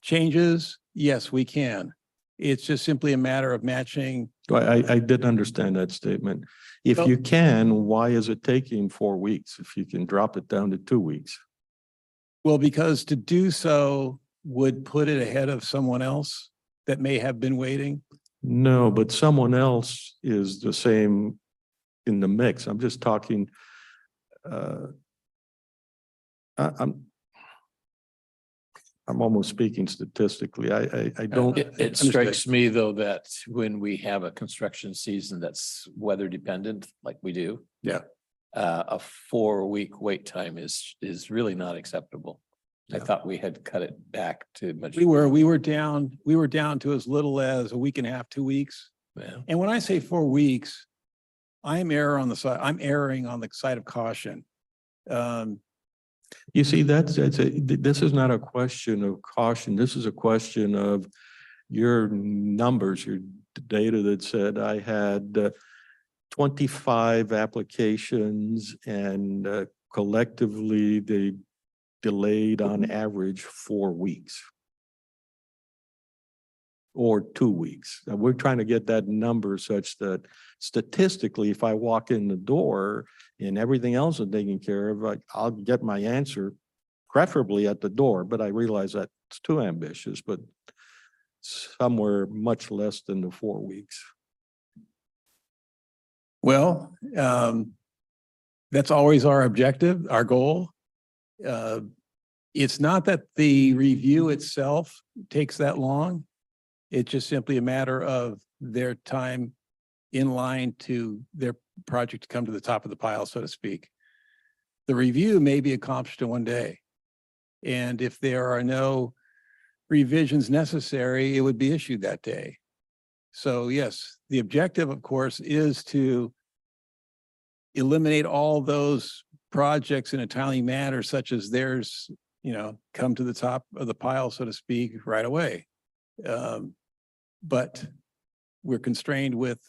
changes, yes, we can. It's just simply a matter of matching. I did understand that statement. If Well- you can, why is it taking 4 weeks? If you can drop it down to 2 weeks? Well, because to do so would put it ahead of someone else that may have been waiting. No, but someone else is the same in the mix. I'm just talking, I'm almost speaking statistically. I don't. It strikes me though that when we have a construction season that's weather dependent, like we do. Yeah. a 4-week wait time is really not acceptable. I Yeah. thought we had cut it back to much. We were down to as little as a week and a half, 2 weeks. Yeah. And when I say 4 weeks, I'm erring on the side of caution. You see, this is not a question of caution. This is a question of your numbers, your data that said I had 25 applications and collectively they delayed on average 4 weeks. Or 2 weeks. And we're trying to get that number such that statistically, if I walk in the door and everything else is taken care of, I'll get my answer preferably at the door, but I realize that's too ambitious, but somewhere much less than the 4 weeks. Well, that's always our objective, our goal. It's not that the review itself takes that long. It's just simply a matter of their time in line to their project to come to the top of the pile, so to speak. The review may be accomplished in 1 day. And if there are no revisions necessary, it would be issued that day. So yes, the objective, of course, is to eliminate all those projects in a timely manner, such as theirs, come to the top of the pile, so to speak, right away. But we're constrained with,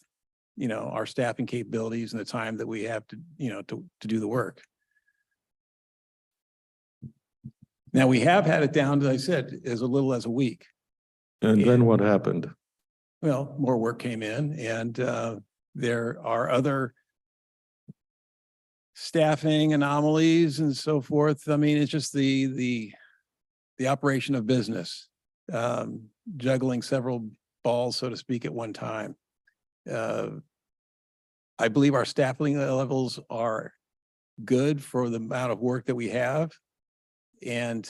our staffing capabilities and the time that we have to do the work. Now, we have had it down, as I said, as little as a week. And then what happened? Well, more work came in and there are other staffing anomalies and so forth. I mean, it's just the operation of business, juggling several balls, so to speak, at one time. I believe our staffing levels are good for the amount of work that we have. And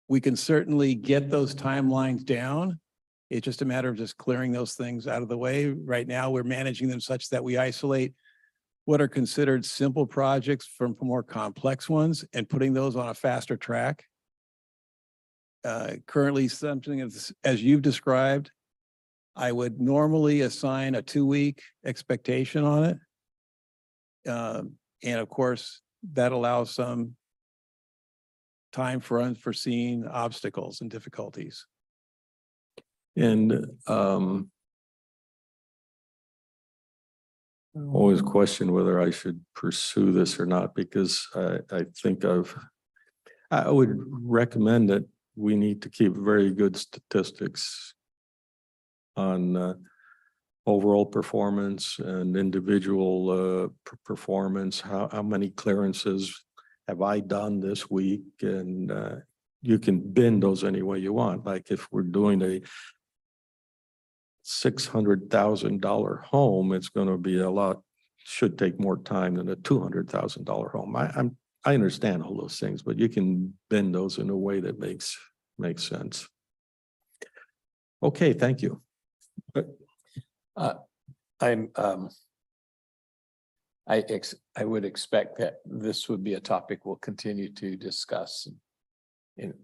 we can certainly get those timelines down. It's just a matter of just clearing those things out of the way. Right now, we're managing them such that we isolate what are considered simple projects from more complex ones and putting those on a faster track. Currently, something as you've described, I would normally assign a 2-week expectation on it. And of course, that allows some time for unforeseen obstacles and difficulties. And I always question whether I should pursue this or not, because I think I would recommend that we need to keep very good statistics on overall performance and individual performance. How many clearances have I done this week? And you can bend those any way you want. Like if we're doing a $600,000 home, it's going to be should take more time than a $200,000 home. I understand all those things, but you can bend those in a way that makes sense. Okay, thank you. I would expect that this would be a topic we'll continue to discuss and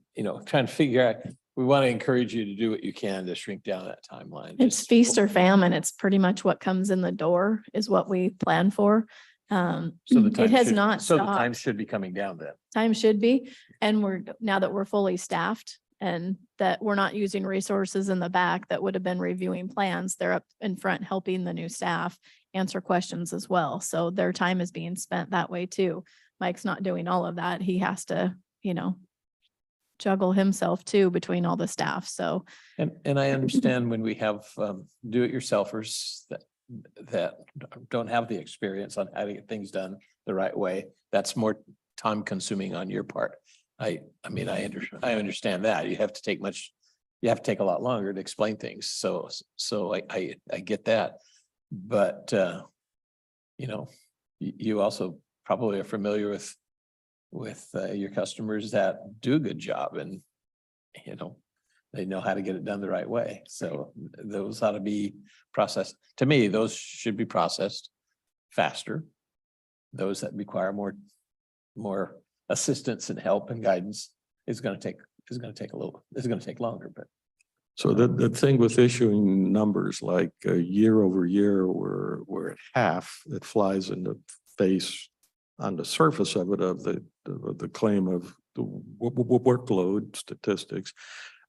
trying to figure out. We want to encourage you to do what you can to shrink down that timeline. It's feast or famine. It's pretty much what comes in the door is what we plan for. So the time It has should- not So the time stopped. should be coming down then. Time should be, and now that we're fully staffed and that we're not using resources in the back that would have been reviewing plans, they're up in front helping the new staff answer questions as well. So their time is being spent that way too. Mike's not doing all of that. He has to, juggle himself too between all the staff. So And I understand when we have do-it-yourselfers that don't have the experience on how to get things done the right way, that's more time consuming on your part. I understand that. You have to take a lot longer to explain things. So I get that. But you also probably are familiar with your customers that do a good job and they know how to get it done the right way. So those ought to be processed. To me, those should be processed faster those that require more assistance and help and guidance is going to take longer, but. So the thing with issuing numbers like year over year, we're at half, it flies in the face on the surface of it of the claim of the workload statistics.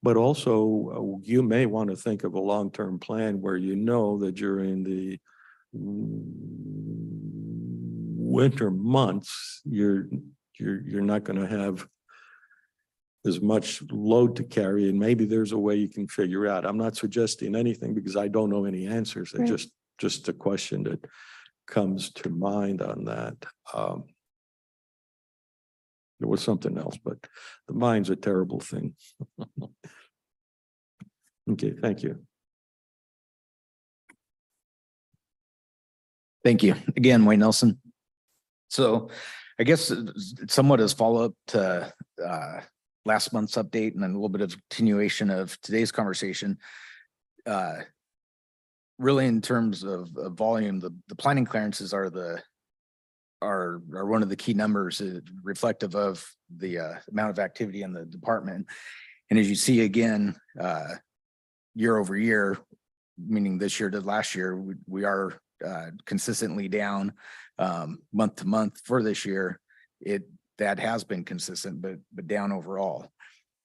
But also you may want to think of a long-term plan where you know that during the winter months, you're not going to have as much load to carry, and maybe there's a way you can figure out. I'm not suggesting anything because I don't know any answers. It's Right. just a question that comes to mind on that. There was something else, but the mind's a terrible thing. Okay, thank you. Thank you. Again, Wayne Nelson. So I guess somewhat as follow-up to last month's update and then a little bit of continuation of today's conversation. Really in terms of volume, the planning clearances are one of the key numbers reflective of the amount of activity in the department. And as you see again, year over year, meaning this year to last year, we are consistently down month to month. For this year, that has been consistent, but down overall.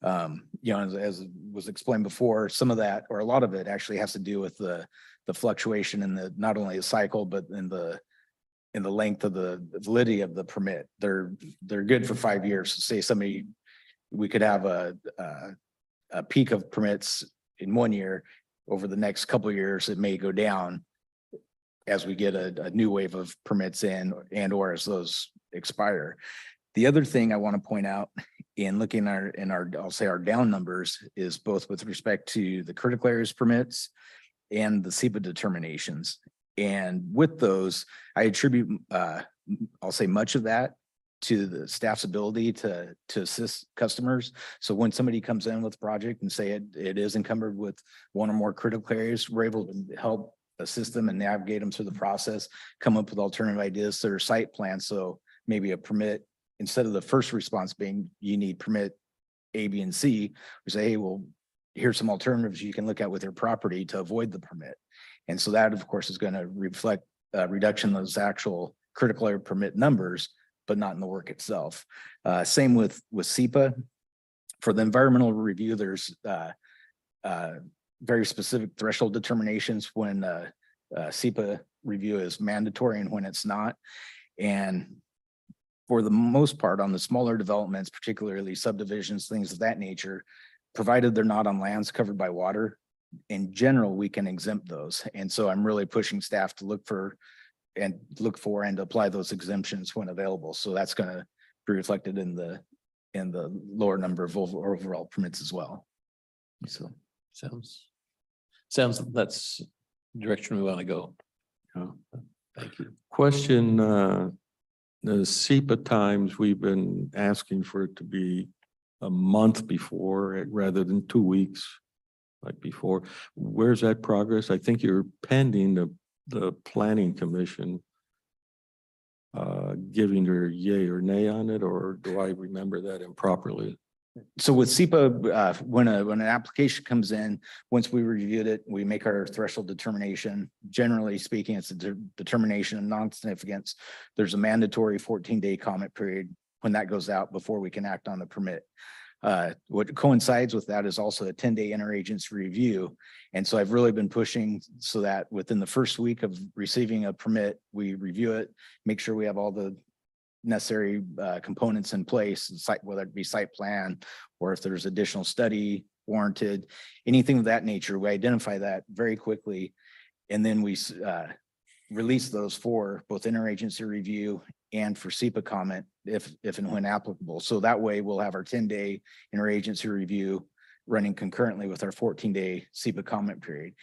As was explained before, some of that or a lot of it actually has to do with the fluctuation in the not only the cycle but in the length of the validity of the permit. They're good for 5 years. Say we could have a peak of permits in 1 year. Over the next couple of years, it may go down as we get a new wave of permits in and or as those expire. The other thing I want to point out in looking at our down numbers is both with respect to the critical areas permits and the SEPA determinations. And with those, I attribute, I'll say much of that to the staff's ability to assist customers. So when somebody comes in with a project and say it is encumbered with one or more critical areas, we're able to help assist them and navigate them through the process, come up with alternative ideas to their site plan. So maybe a permit, instead of the first response being you need permit A, B, and C, we say, hey, well, here's some alternatives you can look at with your property to avoid the permit. And so that, of course, is going to reflect reduction of those actual critical area permit numbers, but not in the work itself. Same with SEPA. For the environmental review, there's very specific threshold determinations when SEPA review is mandatory and when it's not. And for the most part, on the smaller developments, particularly subdivisions, things of that nature, provided they're not on lands covered by water, in general, we can exempt those. And so I'm really pushing staff to look for and apply those exemptions when available. So that's going to be reflected in the lower number of overall permits as well. So Sounds that's the direction we want to go. Thank you. Question, the SEPA times, we've been asking for it to be a month before rather than 2 weeks like before. Where's that progress? I think you're pending the planning commission giving your yay or nay on it, or do I remember that improperly? So with SEPA, when an application comes in, once we reviewed it, we make our threshold determination. Generally speaking, it's a determination of non-significance. There's a mandatory 14-day comment period when that goes out before we can act on the permit. What coincides with that is also a 10-day interagency review. And so I've really been pushing so that within the first week of receiving a permit, we review it, make sure we have all the necessary components in place, whether it be site plan or if there's additional study warranted, anything of that nature. We identify that very quickly, and then we release those for both interagency review and for SEPA comment if and when applicable. So that way we'll have our 10-day interagency review running concurrently with our 14-day SEPA comment period.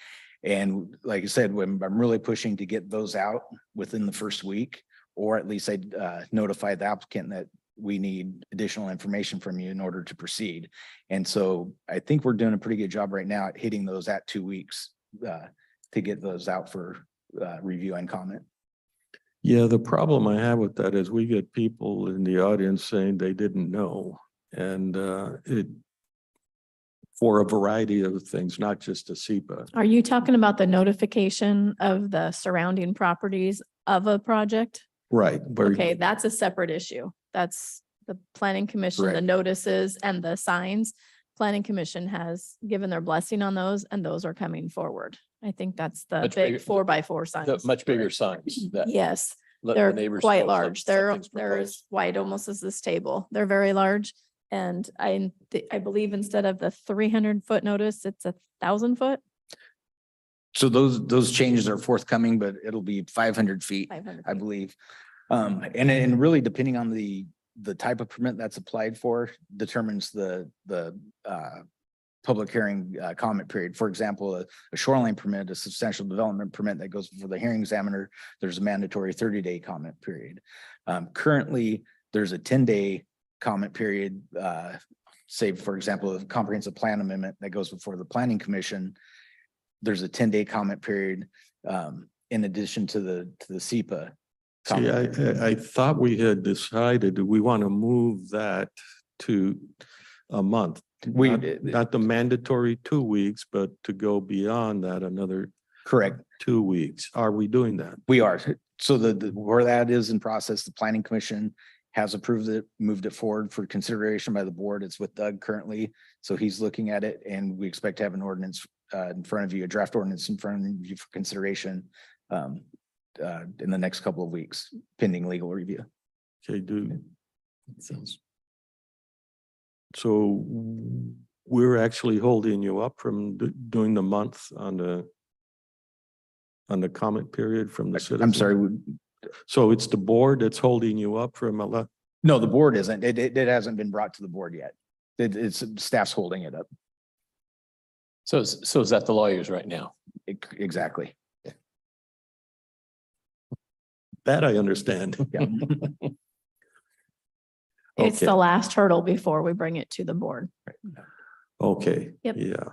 And like I said, I'm really pushing to get those out within the first week, or at least I'd notify the applicant that we need additional information from you in order to proceed. And so I think we're doing a pretty good job right now at hitting those at 2 weeks to get those out for review and comment. Yeah, the problem I have with that is we get people in the audience saying they didn't know. And it, for a variety of things, not just a SEPA. Are you talking about the notification of the surrounding properties of a project? Right. where- Okay, that's a separate issue. That's the planning commission, the Correct. notices and the signs. Planning commission has given their blessing on those and those are coming forward. I think that's the Much big bigger- 4x4 The signs. much bigger signs that. Yes, let the they're neighbors quite know large. They're something's proposed. as wide almost as this table. They're very large. And I believe instead of the 300-foot notice, it's 1,000-foot. So those changes are forthcoming, but it'll be 500 feet, 500 I feet. believe. And really depending on the type of permit that's applied for determines the public hearing comment period. For example, a shoreline permit, a substantial development permit that goes before the hearing examiner, there's a mandatory 30-day comment period. Currently, there's a 10-day comment period, say, for example, a comprehensive plan amendment that goes before the planning commission. There's a 10-day comment period in addition to the SEPA. See, comment period. I thought we had decided, do we want to move that to a month? We Not the mandatory 2 weeks, but to go beyond that another correct. 2 weeks. Are we doing that? We are. So where that is in process, the planning commission has approved it, moved it forward for consideration by the board. It's with Doug currently. So he's looking at it and we expect to have an ordinance in front of you, a draft ordinance in front of you for consideration in the next couple of weeks, pending legal review. Okay, Sounds. so we're actually holding you up from doing the month on the comment period from the citizens? I'm sorry. So it's the board that's holding you up from No, the board isn't. It hasn't been brought to the board yet. It's staff's holding it up. So is that the lawyers right now? Exactly. that I understand. Yeah. It's Okay. the last hurdle before we bring it to the board. Okay. Yep. Yeah.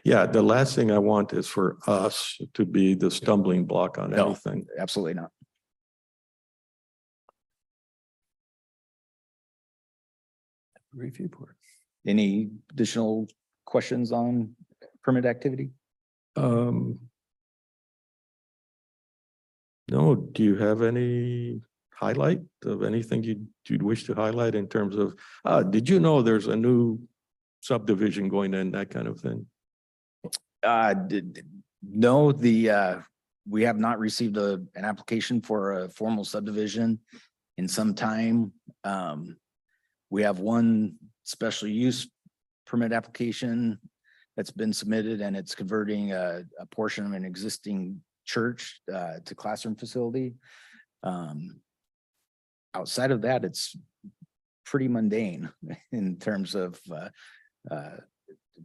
Yeah, the last thing I want is for us to be the stumbling block on No. anything. Absolutely not. Review board. Any additional questions on permit activity? No, do you have any highlight of anything you'd wish to highlight in terms of, did you know there's a new subdivision going in, that kind of thing? No, we have not received an application for a formal subdivision in some time. We have one special use permit application that's been submitted and it's converting a portion of an existing church to classroom facility. Outside of that, it's pretty mundane in terms of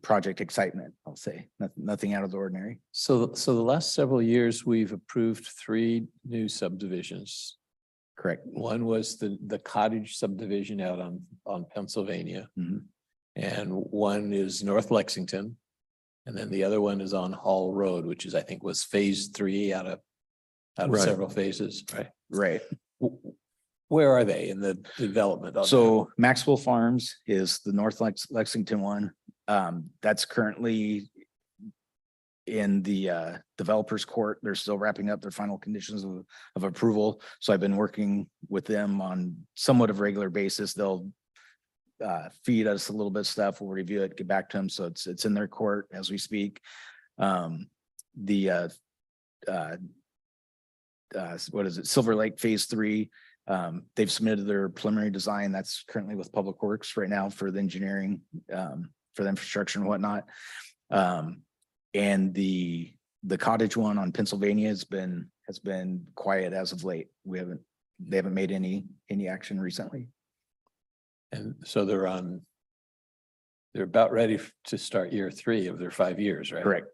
project excitement, I'll say. Nothing out of the ordinary. So the last several years, we've approved 3 new subdivisions. Correct. One was the cottage subdivision out on Pennsylvania. Mhm. And one is North Lexington. And then the other one is on Hall Road, which is, I think, was phase 3 out of Right. several phases, right? Right. Where are they in the development? on that? So Maxwell Farms is the North Lexington one. That's currently in the developers court. They're still wrapping up their final conditions of approval. So I've been working with them on somewhat of a regular basis. They'll feed us a little bit of stuff. We'll review it, get back to them. So it's in their court as we speak. What is it? Silver Lake Phase 3. They've submitted their preliminary design. That's currently with Public Works right now for the engineering, for the infrastructure and whatnot. And the cottage one on Pennsylvania has been quiet as of late. They haven't made any action recently. And so they're about ready to start year 3 of their 5 years, right? Correct.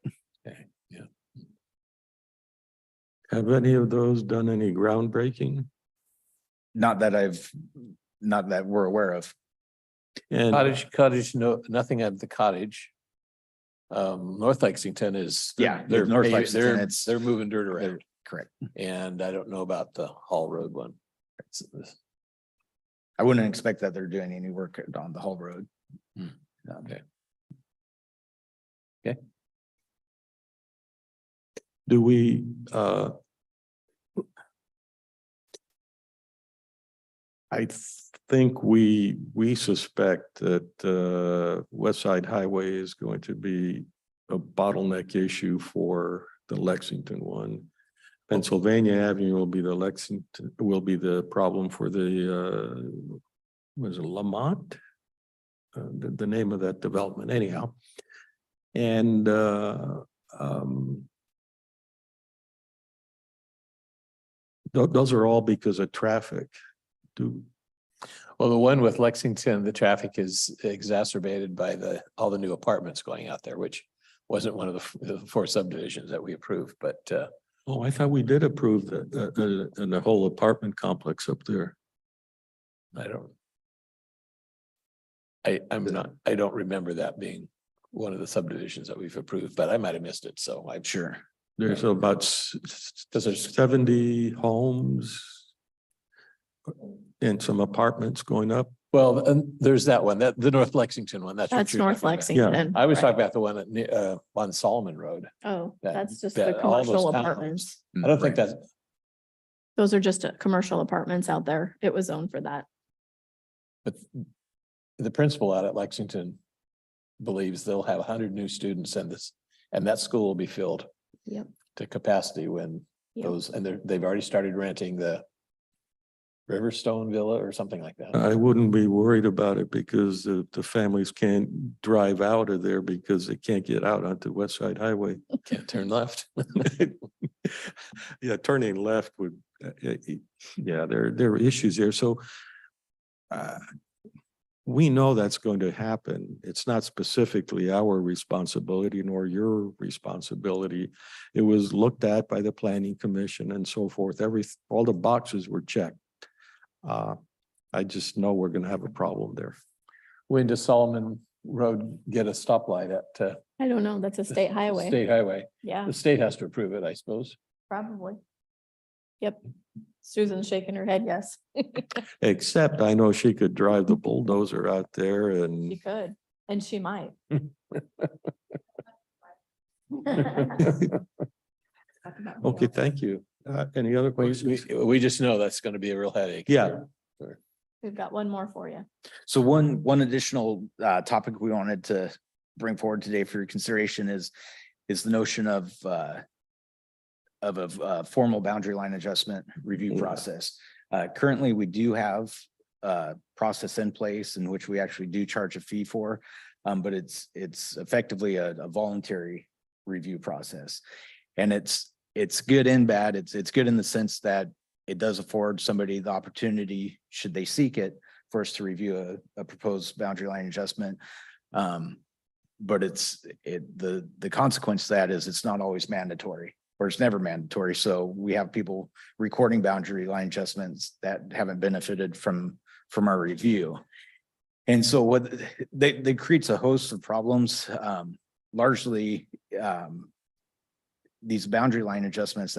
Okay, yeah. Have any of those done any groundbreaking? Not that we're aware of. And Cottage, no, nothing at the cottage. North Lexington is. Yeah, they're North paving- Lexington, they're moving dirt around. Correct. And I don't know about the Hall Road one. I wouldn't expect that they're doing any work on the Hall Road. Okay. Do we, I think we suspect that West Side Highway is going to be a bottleneck issue for the Lexington one. Pennsylvania Avenue will be the problem for the, was it Lamont? The name of that development anyhow. And those are all because of traffic. Well, the one with Lexington, the traffic is exacerbated by all the new apartments going out there, which wasn't one of the 4 subdivisions that we approved, but Oh, I thought we did approve the whole apartment complex up there. I don't remember that being one of the subdivisions that we've approved, but I might have missed it. So I'm Sure. There's about 70 homes and some apartments going up. well, and there's that one, the North Lexington one. That's what That's you're North talking about. Lexington. I was right. talking about the one on Solomon Road. Oh, that- that's just that the all those commercial townhomes. apartments. I don't think Right. that's, Those are just commercial apartments out there. It was zoned for that. but the principal out at Lexington believes they'll have 100 new students and that school will be filled Yep. to capacity when Yep. they've already started renting the Riverstone Villa or something like that. I wouldn't be worried about it because the families can't drive out of there because they can't get out onto West Side Highway. Can't turn left. Yeah, turning left would, yeah, there are issues there. So we know that's going to happen. It's not specifically our responsibility nor your responsibility. It was looked at by the Planning Commission and so forth. All the boxes were checked. I just know we're going to have a problem there. When does Solomon Road get a stoplight at I don't know. That's a state highway. State Highway? Yeah, The state has to approve it, I suppose. probably. Yep. Susan's shaking her head, yes. Except I know she could drive the bulldozer out there She and could, and she might. okay, thank you. Any other We questions? just know that's going to be a real headache. Yeah. We've got one more for you. So one additional topic we wanted to bring forward today for your consideration is the notion of a formal boundary line adjustment review process. Currently, we do have a process in place in which we actually do charge a fee for, but it's effectively a voluntary review process. And it's good and bad. It's good in the sense that it does afford somebody the opportunity, should they seek it, for us to review a proposed boundary line adjustment. But the consequence of that is it's not always mandatory, or it's never mandatory. So we have people recording boundary line adjustments that haven't benefited from our review. And so what they creates a host of problems, largely these boundary line adjustments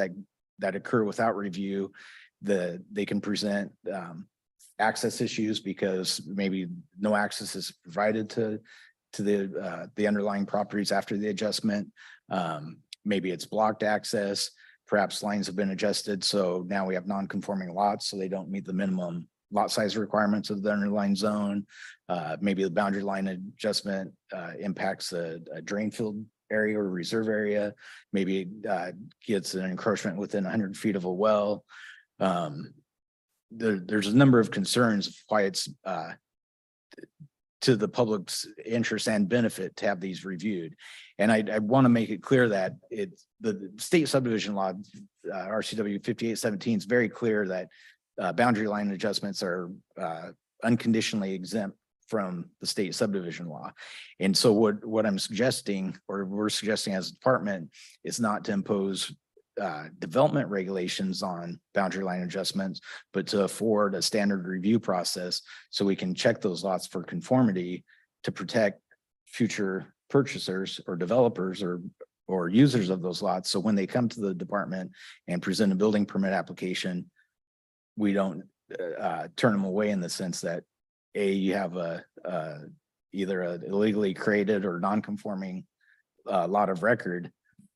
that occur without review, they can present access issues because maybe no access is provided to the underlying properties after the adjustment. Maybe it's blocked access, perhaps lines have been adjusted, so now we have non-conforming lots, so they don't meet the minimum lot size requirements of the underlying zone. Maybe the boundary line adjustment impacts a drain field area or reserve area. Maybe gets an encroachment within 100 feet of a well. There's a number of concerns of why it's to the public's interest and benefit to have these reviewed. And I want to make it clear that the state subdivision law, RCW 5817, is very clear that boundary line adjustments are unconditionally exempt from the state subdivision law. And so what I'm suggesting, or we're suggesting as a department, is not to impose development regulations on boundary line adjustments, but to afford a standard review process so we can check those lots for conformity to protect future purchasers or developers or or users of those lots. So when they come to the department and present a building permit application, we don't turn them away in the sense that you have either a illegally created or non-conforming lot of record,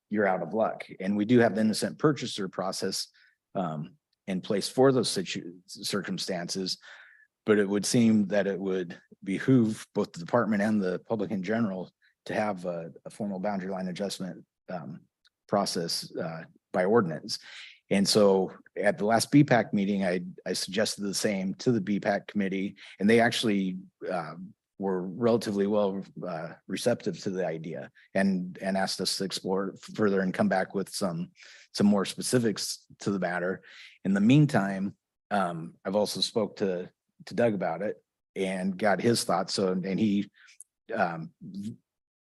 you're out of luck. And we do have the innocent purchaser process in place for those circumstances. But it would seem that it would behoove both the department and the public in general to have a formal boundary line adjustment process by ordinance. And so at the last BPAC meeting, I suggested the same to the BPAC committee, and they actually were relatively well receptive to the idea and asked us to explore further and come back with some more specifics to the matter. In the meantime, I've also spoke to Doug about it and got his thoughts. So, and he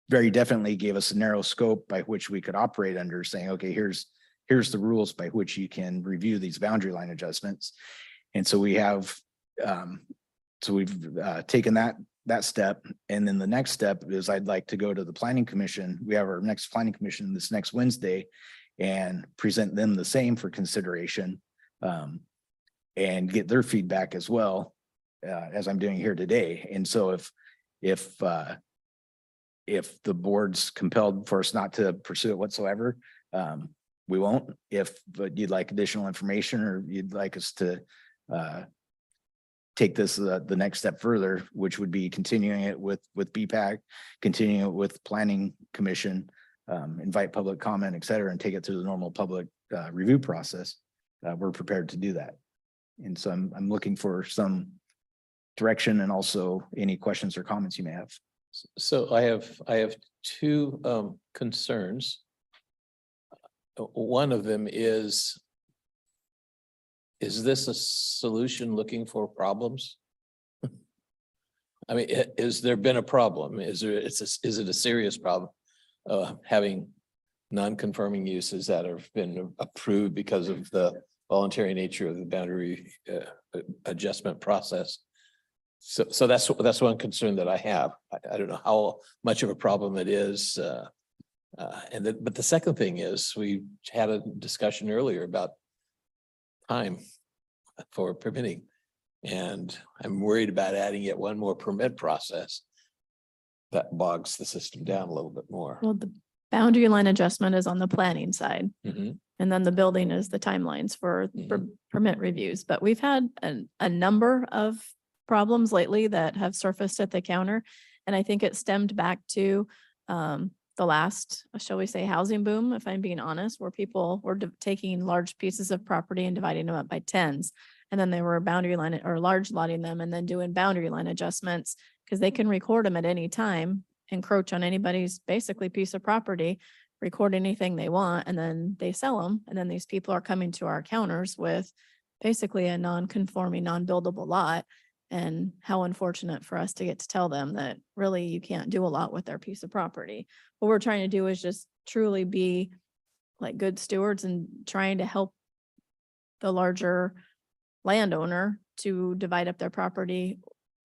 very definitely gave us a narrow scope by which we could operate under, saying, okay, here's the rules by which you can review these boundary line adjustments. And so we have, so we've taken that step. And then the next step is I'd like to go to the planning commission. We have our next planning commission this next Wednesday and present them the same for consideration and get their feedback as well, as I'm doing here today. And so if the board's compelled for us not to pursue it whatsoever, we won't. But you'd like additional information or you'd like us to take this the next step further, which would be continuing it with BPAC, continuing it with planning commission, invite public comment, et cetera, and take it through the normal public review process. We're prepared to do that. And so I'm looking for some direction and also any questions or comments you may have. So I have two concerns. One of them is this a solution looking for problems? I mean, is there been a problem? Is it a serious problem? Having non-conforming uses that have been approved because of the voluntary nature of the boundary adjustment process. So that's one concern that I have. I don't know how much of a problem it is. But the second thing is we had a discussion earlier about time for permitting. And I'm worried about adding yet one more permit process that bogs the system down a little bit more. Well, the boundary line adjustment is on the planning side. Mhm. And then the building is the timelines for permit reviews. But we've had a number of problems lately that have surfaced at the counter. And I think it stemmed back to the last, shall we say, housing boom, if I'm being honest, where people were taking large pieces of property and dividing them up by tens. And then they were boundary line or large lotting them and then doing boundary line adjustments because they can record them at any time, encroach on anybody's basically piece of property, record anything they want, and then they sell them. And then these people are coming to our counters with basically a non-conforming, non-buildable lot. And how unfortunate for us to get to tell them that really you can't do a lot with their piece of property. What we're trying to do is just truly be like good stewards and trying to help the larger landowner to divide up their property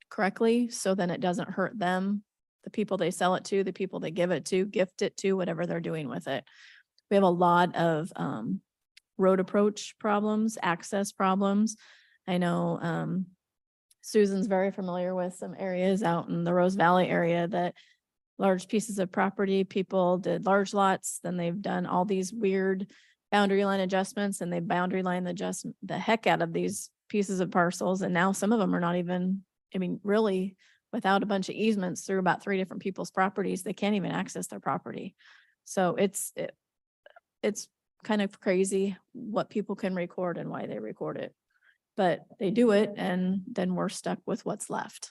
correctly so then it doesn't hurt them, the people they sell it to, the people they give it to, gift it to, whatever they're doing with it. We have a lot of road approach problems, access problems. I know Susan's very familiar with some areas out in the Rose Valley area that large pieces of property, people did large lots, then they've done all these weird boundary line adjustments and they boundary line adjust the heck out of these pieces of parcels. And now some of them are not even, I mean, really without a bunch of easements through about 3 different people's properties, they can't even access their property. So it's kind of crazy what people can record and why they record it. But they do it and then we're stuck with what's left.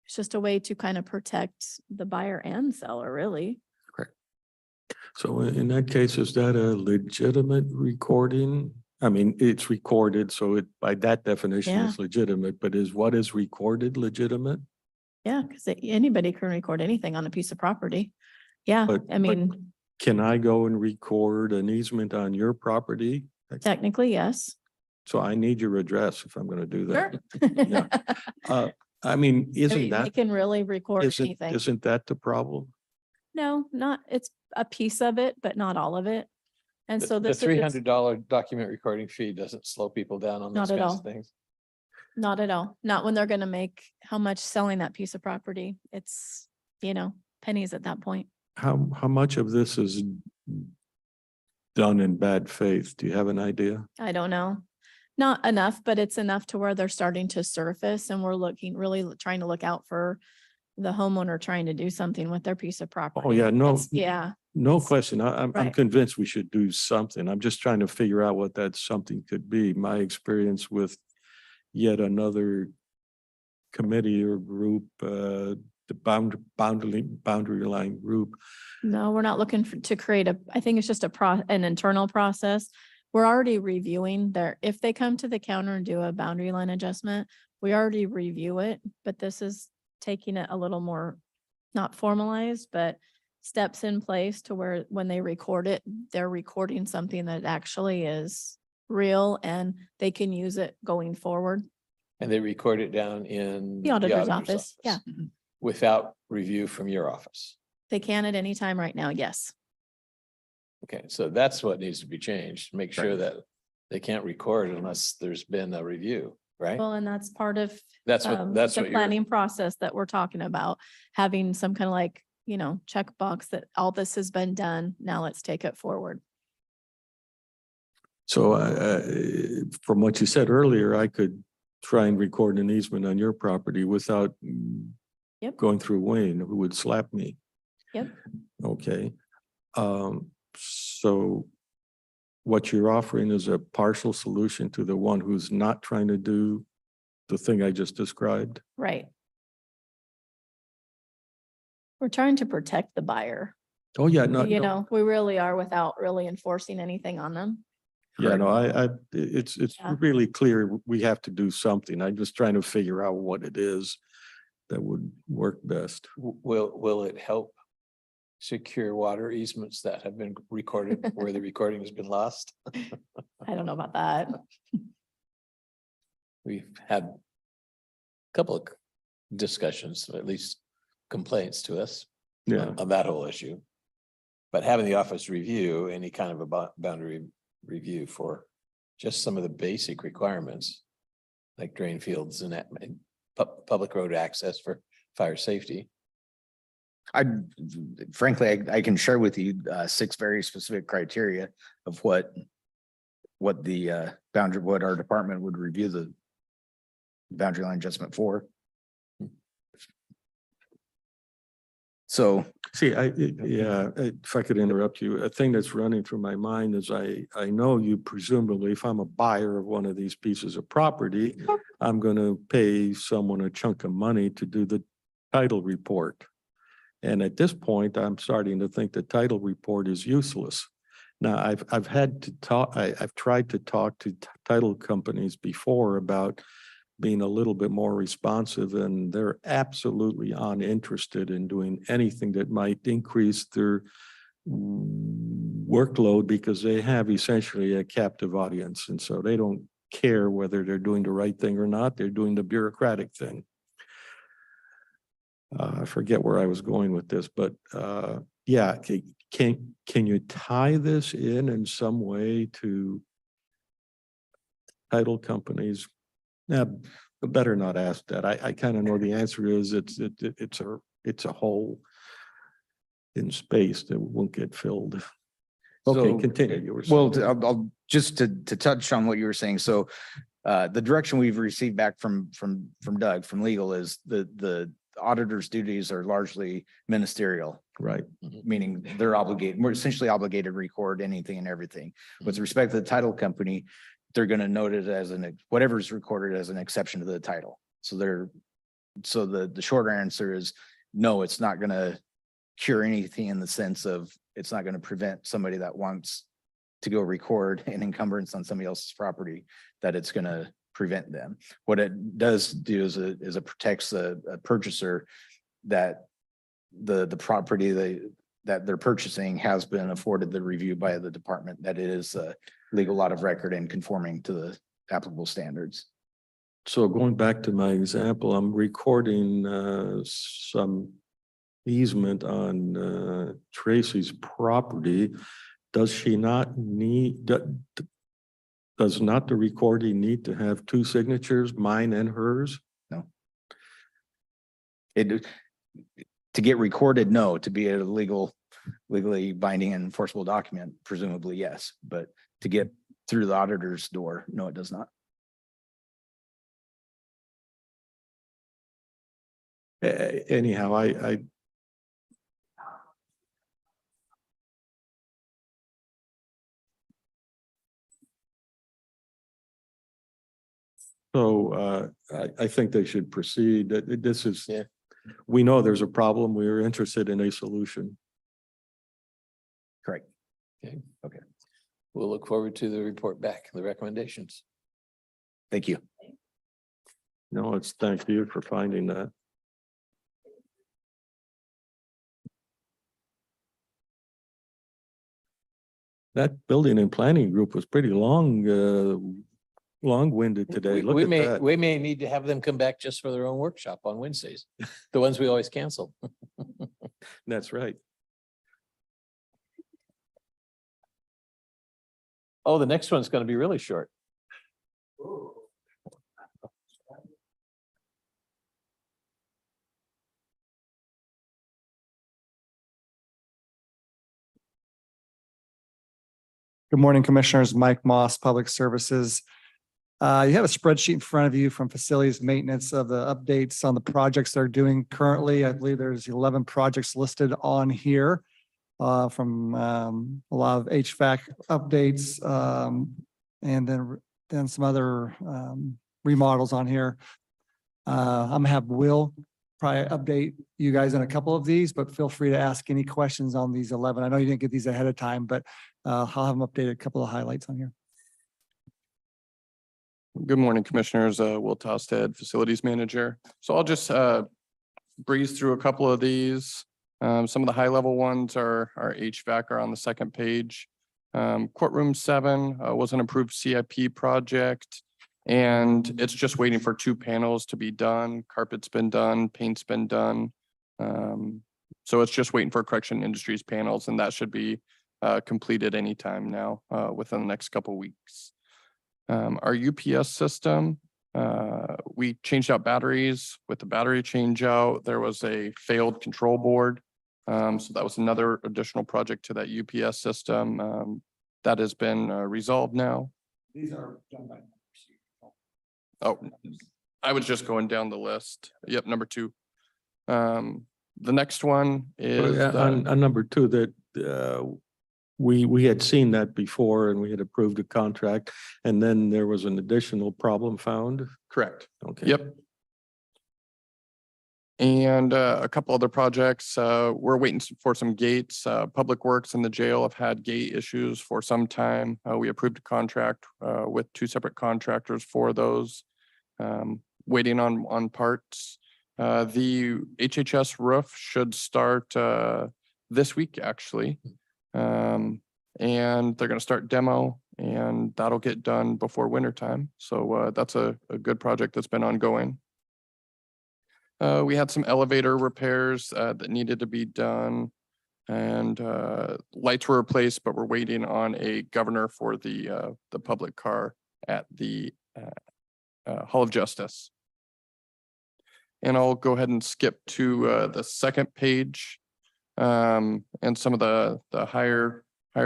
It's just a way to kind of protect the buyer and seller, really. So in that case, is that a legitimate recording? I mean, it's recorded, so it, by that definition, Yeah. is legitimate, but is what is recorded legitimate? Yeah, because anybody can record anything on a piece of property. Yeah, I mean, Can I go and record an easement on your property? technically, yes. So I need your address if I'm gonna do Sure. that. I mean, They isn't that, can really record isn't anything. that the problem? No, not, it's a piece of it, but not all of it. And so The this is $300 document recording fee doesn't slow people down on Not those at kinds all. of things. not at all, not when they're gonna make how much selling that piece of property. It's, pennies at that point. How much of this is done in bad faith? Do you have an idea? I don't know. Not enough, but it's enough to where they're starting to surface and we're really trying to look out for the homeowner trying to do something with their piece of property. Oh, yeah, no, It's- Yeah, no question. I'm Right. convinced we should do something. I'm just trying to figure out what that something could be. My experience with yet another committee or group, the boundary line group. no, we're not looking to create I think it's just an internal process. We're already reviewing if they come to the counter and do a boundary line adjustment, we already review it, but this is taking it a little more, not formalized, but steps in place to where when they record it, they're recording something that actually is real and they can use it going forward. And they record it down in The auditor's office, yeah. Without review from your office. They can at any time right now, yes. Okay, so that's what needs to be changed. Make sure that they can't record unless there's been a review, right? Well, and that's part of That's the what you're, planning process that we're talking about, having some kind of checkbox that all this has been done. Now let's take it forward. So from what you said earlier, I could try and record an easement on your property without Yep. going through Wayne, who would slap me. Yep. Okay. So what you're offering is a partial solution to the one who's not trying to do the thing I just described. Right. We're trying to protect the buyer. Oh, yeah, no, We really are without really enforcing anything on them. yeah, no, it's Yeah. really clear we have to do something. I'm just trying to figure out what it is that would work best. will it help secure water easements that have been recorded where the recording has been lost? I don't know about that. We've had a couple of discussions, at least complaints to us Yeah. on that whole issue. But having the office review any kind of a boundary review for just some of the basic requirements, like drain fields and public road access for fire safety. Frankly, I can share with you 6 very specific criteria of what the what our department would review the boundary line adjustment for. So See, if I could interrupt you, a thing that's running through my mind is I know you presumably, if I'm a buyer of one of these pieces of property, I'm going to pay someone a chunk of money to do the title report. And at this point, I'm starting to think the title report is useless. Now, I've had to talk, I've tried to talk to title companies before about being a little bit more responsive, and they're absolutely uninterested in doing anything that might increase their workload because they have essentially a captive audience. And so they don't care whether they're doing the right thing or not. They're doing the bureaucratic thing. I forget where I was going with this, but yeah, can you tie this in some way to title companies? Yeah, better not ask that. I kind of know the answer is it's a hole in space that won't get filled. Okay, So- continue. You were Well, saying. I'll just to touch on what you were saying. So the direction we've received back from Doug, from legal, is the auditor's duties are largely ministerial, Right. meaning we're essentially obligated to record anything and everything. With respect to the title company, they're going to note it as whatever's recorded as an exception to the title. So the shorter answer is no, it's not going to cure anything in the sense of it's not going to prevent somebody that wants to go record an encumbrance on somebody else's property, that it's going to prevent them. What it does do is it protects a purchaser that the property that they're purchasing has been afforded the review by the department, that it is a legal lot of record and conforming to the applicable standards. So going back to my example, I'm recording some easement on Tracy's property, does she not need, does not the recording need to have two signatures, mine and hers? It, to get recorded, no. To be a legally binding and enforceable document, presumably yes. But to get through the auditor's door, no, it does not. Anyhow, I so I think they should proceed. This is, Yeah. we know there's a problem. We're interested in a solution. Correct. Okay. We'll look forward to the report back, the recommendations. Thank you. No, it's thank you for finding that. That building and planning group was pretty long-winded today. Look at that. We may need to have them come back just for their own workshop on Wednesdays, the ones we always cancel. That's right. Oh, the next one's going to be really short. Good morning, Commissioners. Mike Moss, Public Services. You have a spreadsheet in front of you from facilities maintenance of the updates on the projects they're doing currently. I believe there's 11 projects listed on here from a lot of HVAC updates and then some other remodels on here. I'm gonna have Will probably update you guys on a couple of these, but feel free to ask any questions on these 11. I know you didn't get these ahead of time, but I'll have them updated a couple of highlights on here. Good morning, Commissioners. Will Tosted, Facilities Manager. So I'll just breeze through a couple of these. Some of the high level ones are HVAC are on the second page. Courtroom 7 was an approved CIP project, and it's just waiting for 2 panels to be done. Carpet's been done, paint's been done. So it's just waiting for Correction Industries panels, and that should be completed anytime now within the next couple of weeks. Our UPS system, we changed out batteries. With the battery change out, there was a failed control board. So that was another additional project to that UPS system that has been resolved now. These are done by. Oh, I was just going down the list. Yep, number 2. The next one is On number 2, that we had seen that before and we had approved a contract, and then there was an additional problem found. correct. Okay. Yep. And a couple other projects, we're waiting for some gates. Public Works and the jail have had gate issues for some time. We approved a contract with 2 separate contractors for those. Waiting on parts. The HHS roof should start this week, actually. And they're going to start demo, and that'll get done before winter time. So that's a good project that's been ongoing. We had some elevator repairs that needed to be done, and lights were replaced, but we're waiting on a governor for the public car at the Hall of Justice. And I'll go ahead and skip to the second page and some of the higher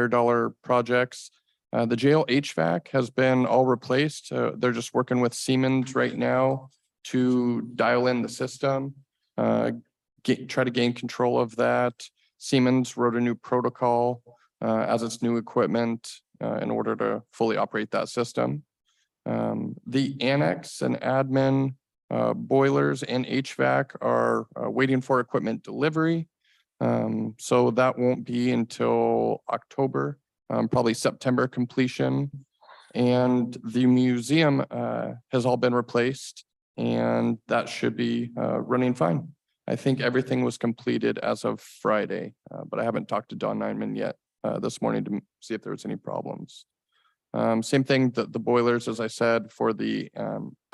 dollar projects. The jail HVAC has been all replaced. They're just working with Siemens right now to dial in the system, try to gain control of that. Siemens wrote a new protocol as its new equipment in order to fully operate that system. The annex and admin boilers and HVAC are waiting for equipment delivery. So that won't be until October, probably September completion. And the museum has all been replaced, and that should be running fine. I think everything was completed as of Friday, but I haven't talked to Don Nyman yet this morning to see if there was any problems. Same thing, the boilers, as I said, for the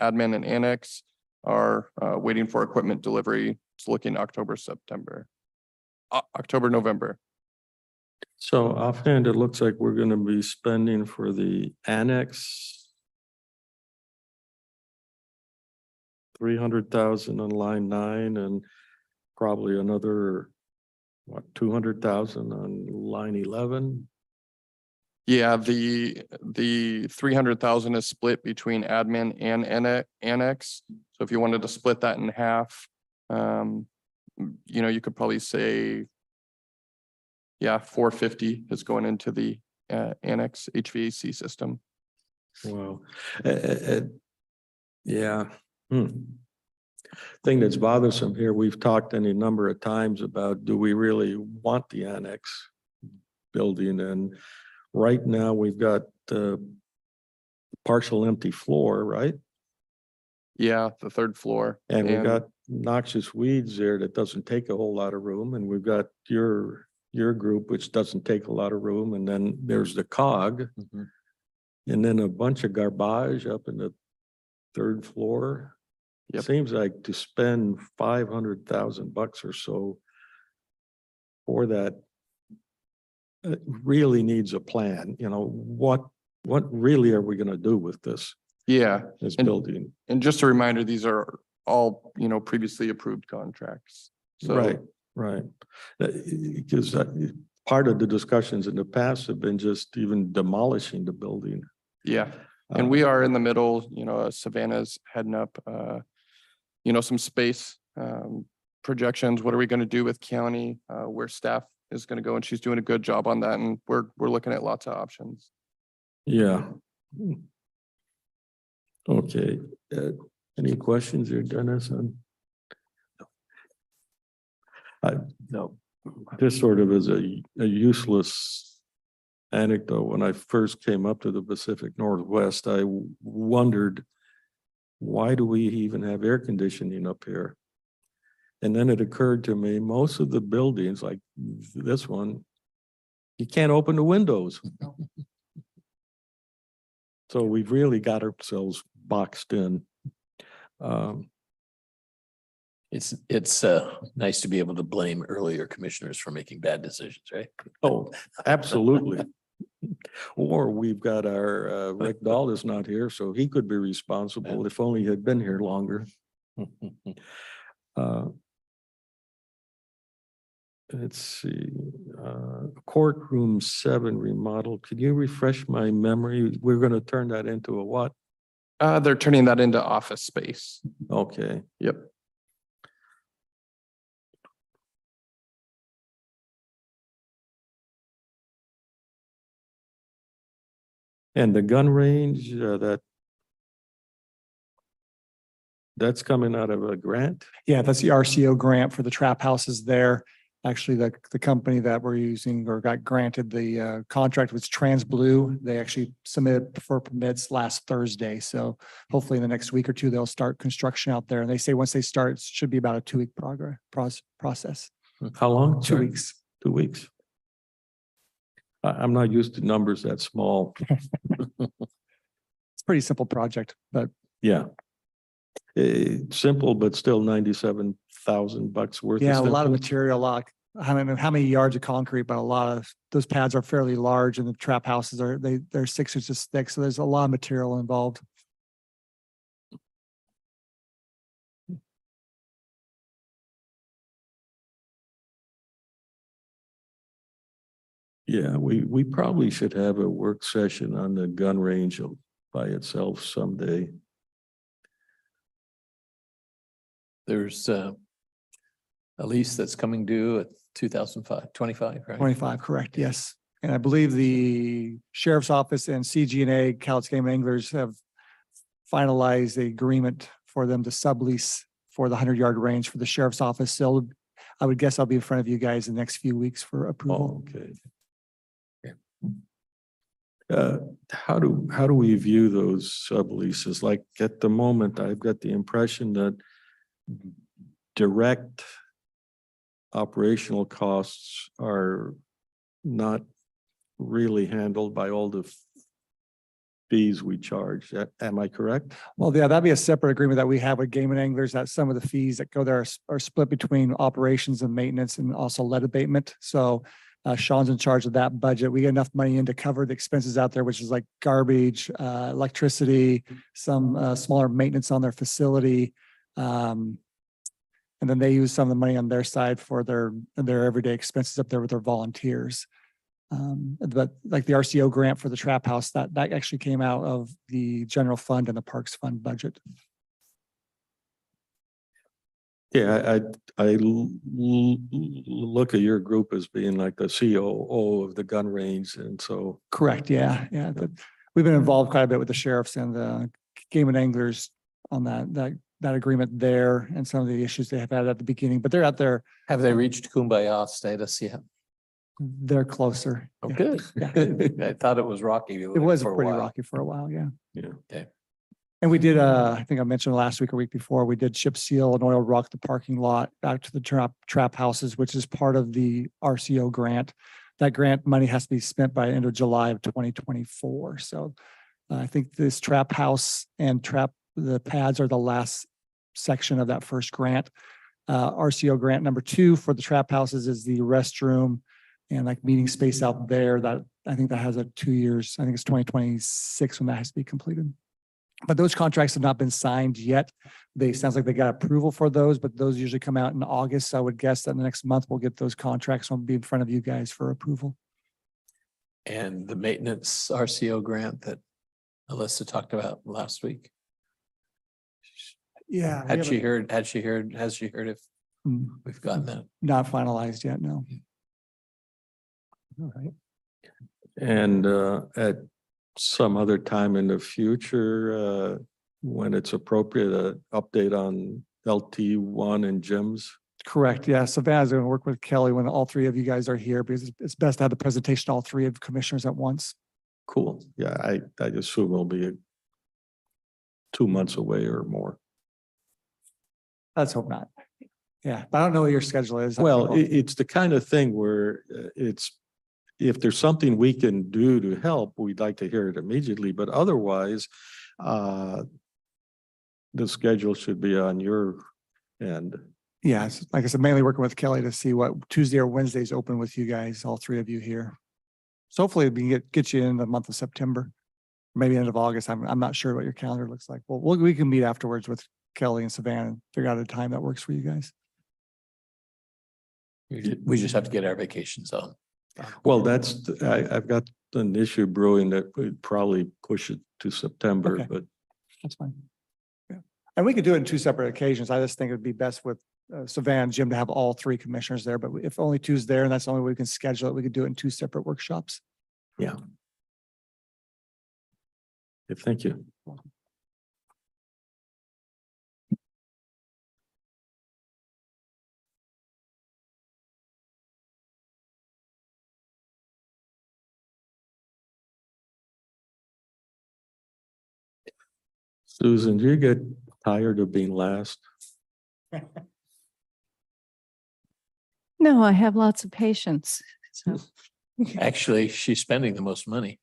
admin and annex are waiting for equipment delivery. It's looking October, September. October, November. So offhand, it looks like we're gonna be spending for the annex 300,000 on line 9 and probably another, what, 200,000 on line 11? Yeah, the 300,000 is split between admin and annex. So if you wanted to split that in half, you know, you could probably say, yeah, 450 is going into the annex HVAC system. Wow. Yeah. Thing that's bothersome here, we've talked any number of times about, do we really want the annex building? And right now we've got the partial empty floor, right? Yeah, the third floor. And we've got noxious weeds there that doesn't take a whole lot of room. And we've got your group, which doesn't take a lot of room. And then there's the cog. And then a bunch of garbage up in the third floor. Yep. Seems like to spend $500,000 or so for that, it really needs a plan. You know, what really are we gonna do with this Yeah, building? and just a reminder, these are all, you know, previously approved contracts. So Right. Because part of the discussions in the past have been just even demolishing the building. yeah, and we are in the middle, you know, Savannah's heading up, you know, some space projections. What are we going to do with county, where staff is going to go, and she's doing a good job on that. And we're looking at lots of options. Yeah. Okay. Any questions here, Dennis? No. This sort of is a useless anecdote. When I first came up to the Pacific Northwest, I wondered, why do we even have air conditioning up here? And then it occurred to me, most of the buildings like this one, you can't open the windows. So we've really got ourselves boxed in. It's nice to be able to blame earlier commissioners for making bad decisions, right? Oh, absolutely. Or we've got our Rick Dahl is not here, so he could be responsible if only he had been here longer. Let's see, courtroom 7 remodel. Could you refresh my memory? We're going to turn that into a what? They're turning that into office space. Okay. Yep. And the gun range, that's coming out of a grant? Yeah, that's the RCO grant for the trap houses there. Actually, the company that we're using or got granted the contract was TransBlue. They actually submitted for permits last Thursday. So hopefully in the next week or two, they'll start construction out there. And they say once they start, it should be about a 2-week process. How long? 2 weeks. 2 weeks. I'm not used to numbers that small. It's a pretty simple project, but Yeah. Simple, but still $97,000 worth. yeah, a of lot of stuff. material, I don't know how many yards of concrete, but a lot of those pads are fairly large and the trap houses they're 6 inches thick. So there's a lot of material involved. Yeah, we probably should have a work session on the gun range by itself someday. There's a lease that's coming due at 2025, right? 25, correct, yes. And I believe the sheriff's office and CG&A, Cowlitz Game Anglers, have finalized the agreement for them to sublease for the 100-yard range for the sheriff's office. So I would guess I'll be in front of you guys in the next few weeks for approval. Oh, okay. How do we view those subleases? Like at the moment, I've got the impression that direct operational costs are not really handled by all the fees we charge. Am I correct? Well, yeah, that'd be a separate agreement that we have with game and anglers, that some of the fees that go there are split between operations and maintenance and also lead abatement. So Sean's in charge of that budget. We get enough money in to cover the expenses out there, which is like garbage, electricity, some smaller maintenance on their facility. And then they use some of the money on their side for their everyday expenses up there with their volunteers. But like the RCO grant for the trap house, that actually came out of the general fund and the parks fund budget. Yeah, look at your group as being like the COO of the gun range, and so. Correct. Yeah. Yeah. We've been involved quite a bit with the sheriffs and the game and anglers on that agreement there and some of the issues they have had at the beginning, but they're out there. Have they reached kumbaya status yet? They're closer. Oh, Yeah. good. Yeah. I thought it was rocky. It was for a pretty while. rocky for a while. Yeah. Yeah. Okay. And we did, I think I mentioned last week or week before, we did chip seal and oil rock the parking lot back to the trap houses, which is part of the RCO grant. That grant money has to be spent by the end of July of 2024. So I think this trap house and the pads are the last section of that first grant. RCO grant number 2 for the trap houses is the restroom and like meeting space out there. That I think that has 2 years. I think it's 2026 when that has to be completed. But those contracts have not been signed yet. Sounds like they got approval for those, but those usually come out in August. So I would guess that in the next month we'll get those contracts. We'll be in front of you guys for approval. And the maintenance RCO grant that Alyssa talked about last week. Yeah. Has she heard if we've gotten that? Not finalized yet, no. All right. And at some other time in the future, when it's appropriate, update on LT1 and gyms. Correct. Yeah. Savannah's going to work with Kelly when all 3 of you guys are here because it's best to have the presentation, all 3 of commissioners at once. Cool. Yeah, I assume it'll be 2 months away or more. Let's hope not. Yeah, but I don't know what your schedule is. Well, it's the kind of thing where if there's something we can do to help, we'd like to hear it immediately, but otherwise, the schedule should be on your end. Yeah, like I said, mainly working with Kelly to see what Tuesday or Wednesdays open with you guys, all 3 of you here. So hopefully we can get you in the month of September, maybe end of August. I'm not sure what your calendar looks like. Well, we can meet afterwards with Kelly and Savannah and figure out a time that works for you guys. We just have to get our vacations on. Well, I've got an issue brewing that would probably push it to September, Okay. but That's fine. Yeah. And we could do it in 2 separate occasions. I just think it'd be best with Savannah and Jim to have all 3 commissioners there, but if only 2's there and that's the only way we can schedule it, we could do it in 2 separate workshops. yeah. Okay, thank you. Susan, do you get tired of being last? No, I have lots of patience. So Actually, she's spending the most money.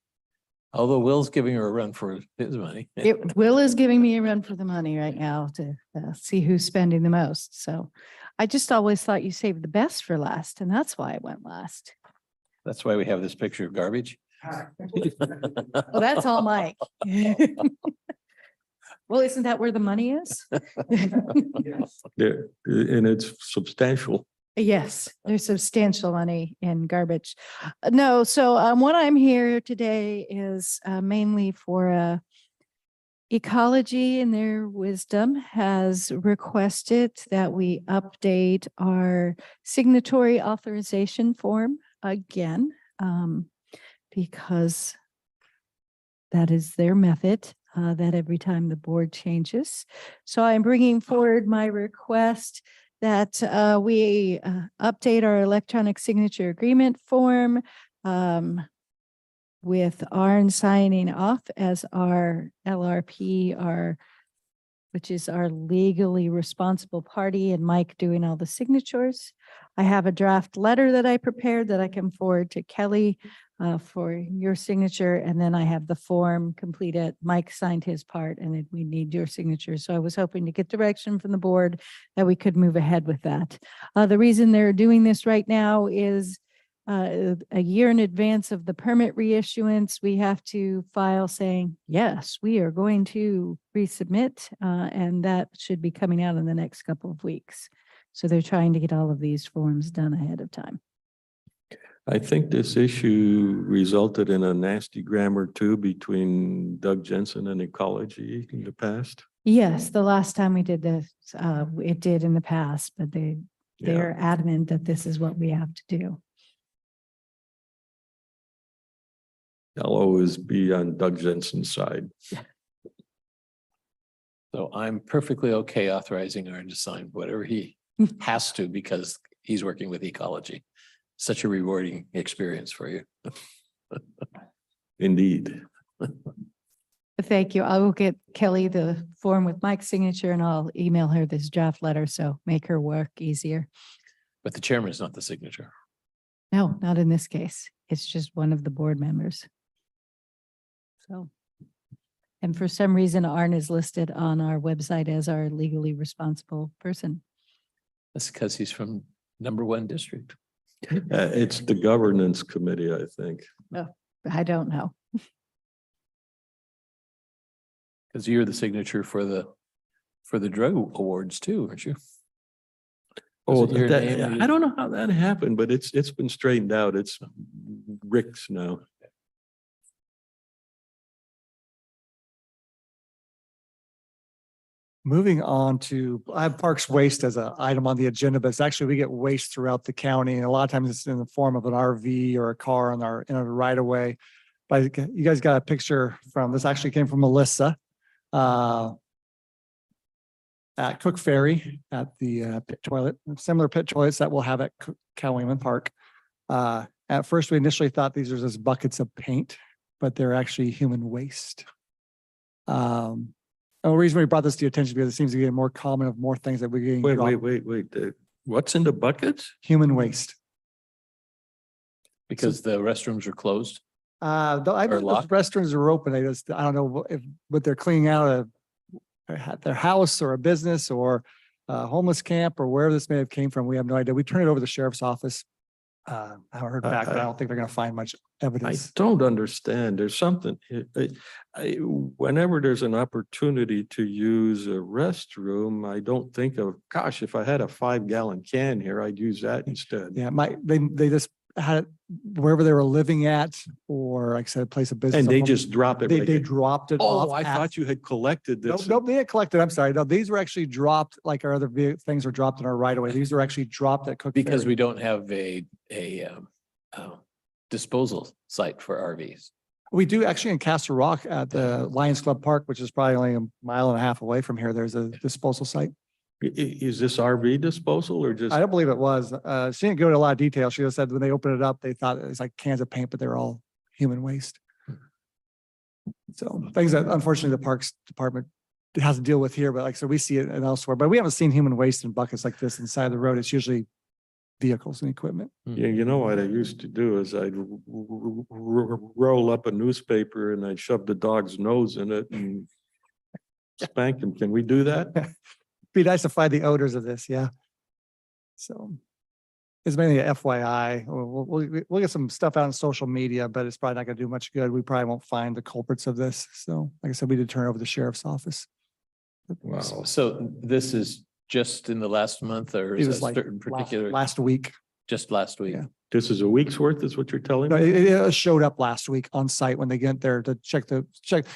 Although Will's giving her a run for his money. Will is giving me a run for the money right now to see who's spending the most. So I just always thought you saved the best for last, and that's why I went last. That's why we have this picture of garbage. Well, that's all Mike. Well, isn't that where the money is? There, and it's substantial. Yes, there's substantial money in garbage. No, so what I'm here today is mainly for Ecology in their wisdom has requested that we update our signatory authorization form again, because that is their method. That every time the board changes. So I'm bringing forward my request that we update our electronic signature agreement form with Arn signing off as our LRP, our which is our legally responsible party, and Mike doing all the signatures. I have a draft letter that I prepared that I can forward to Kelly for your signature, and then I have the form completed. Mike signed his part, and then we need your signature. So I was hoping to get direction from the board that we could move ahead with that. The reason they're doing this right now is a year in advance of the permit reissuance, we have to file saying, yes, we are going to resubmit, and that should be coming out in the next couple of weeks. So they're trying to get all of these forms done ahead of time. I think this issue resulted in a nasty grammar too between Doug Jensen and Ecology in the past. Yes, the last time we did this, it did in the past, but they're adamant that this is what we have to do. I'll always be on Doug Jensen's side. So I'm perfectly okay authorizing Aaron to sign whatever he has to because he's working with Ecology. Such a rewarding experience for you. Indeed. Thank you. I will get Kelly the form with Mike's signature, and I'll email her this draft letter, so make her work easier. But the chairman is not the signature. No, not in this case. It's just one of the board members. So, and for some reason, Arn is listed on our website as our legally responsible person. That's because he's from #1 district. It's the governance committee, I think. I don't know. Because you're the signature for the drug awards too, aren't you? Oh, Was it your name? I don't know how that happened, but it's been straightened out. It's Rick's now. Moving on to, I have parks waste as an item on the agenda, but it's actually, we get waste throughout the county. And a lot of times it's in the form of an RV or a car in a right of way. But you guys got a picture from, this actually came from Melissa at Cook Ferry at the pit toilet, similar pit toilets that we'll have at Cowlitz Park. At first, we initially thought these were just buckets of paint, but they're actually human waste. The reason we brought this to your attention because it seems to be more common of more things that we're getting. Wait. What's in the buckets? Human waste. Because the restrooms are closed. I believe the locked? restrooms are open. I don't know what they're cleaning out of their house or a business or a homeless camp or wherever this may have came from. We have no idea. We turn it over to the sheriff's office. I haven't heard back, but I don't think they're going to find much I evidence. don't understand. There's something, whenever there's an opportunity to use a restroom, I don't think of, gosh, if I had a 5-gallon can here, I'd use that instead. Yeah, they just had it wherever they were living at, or like I said, a place of business. And they just drop it. They right there. dropped it off. Oh, I thought you had collected this. Nope, they had collected. I'm sorry. No, these were actually dropped like our other things were dropped in our right of way. These were actually dropped at Cook Because Ferry. we don't have a disposal site for RVs. We do actually in Castle Rock at the Lions Club Park, which is probably only 1.5 miles away from here. There's a disposal site. Is this RV disposal or just? I don't believe it was. She didn't go into a lot of detail. She just said when they opened it up, they thought it was like cans of paint, but they're all human waste. So things that unfortunately the Parks Department has to deal with here, but like I said, we see it elsewhere, but we haven't seen human waste in buckets like this inside the road. It's usually vehicles and equipment. Yeah, you know what I used to do is I'd roll up a newspaper and I'd shove the dog's nose in it and spank him. Can we do that? Be nice to find the odors of this, yeah. So it's mainly a FYI. We'll get some stuff out on social media, but it's probably not going to do much good. We probably won't find the culprits of this. So like I said, we did turn it over to the sheriff's office. Wow. So this is just in the last month or It is was that like certain particular, last week. just last week? Yeah. This is a week's worth is what you're telling No, me? it showed up last week on site when they get there to check.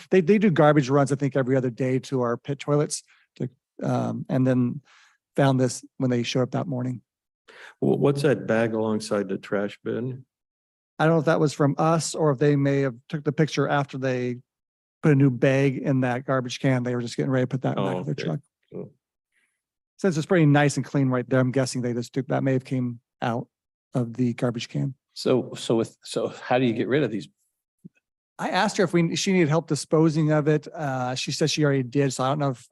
They do garbage runs, I think, every other day to our pit toilets to, and then found this when they showed up that morning. What's that bag alongside the trash bin? I don't know if that was from us or if they may have took the picture after they put a new bag in that garbage can. They were just getting ready to put that in the back of their Okay. truck. Cool. Since it's pretty nice and clean right there, I'm guessing they just took that may have came out of the garbage can. So how do you get rid of these? I asked her if she needed help disposing of it. She said she already did. So I don't know if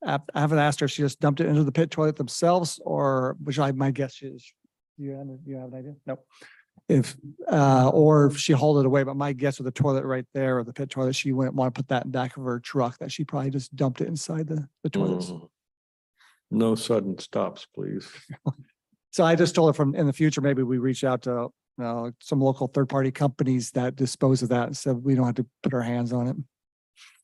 I haven't asked her, if she just dumped it into the pit toilet themselves, or which my guess is, you have an idea? Nope. If, or if she hauled it away, but my guess with the toilet right there, or the pit toilet, she wouldn't want to put that in back of her truck, that she probably just dumped it inside the toilets. Mm. No sudden stops, please. So I just told her from in the future, maybe we reach out to some local third-party companies that dispose of that, so we don't have to put our hands on it.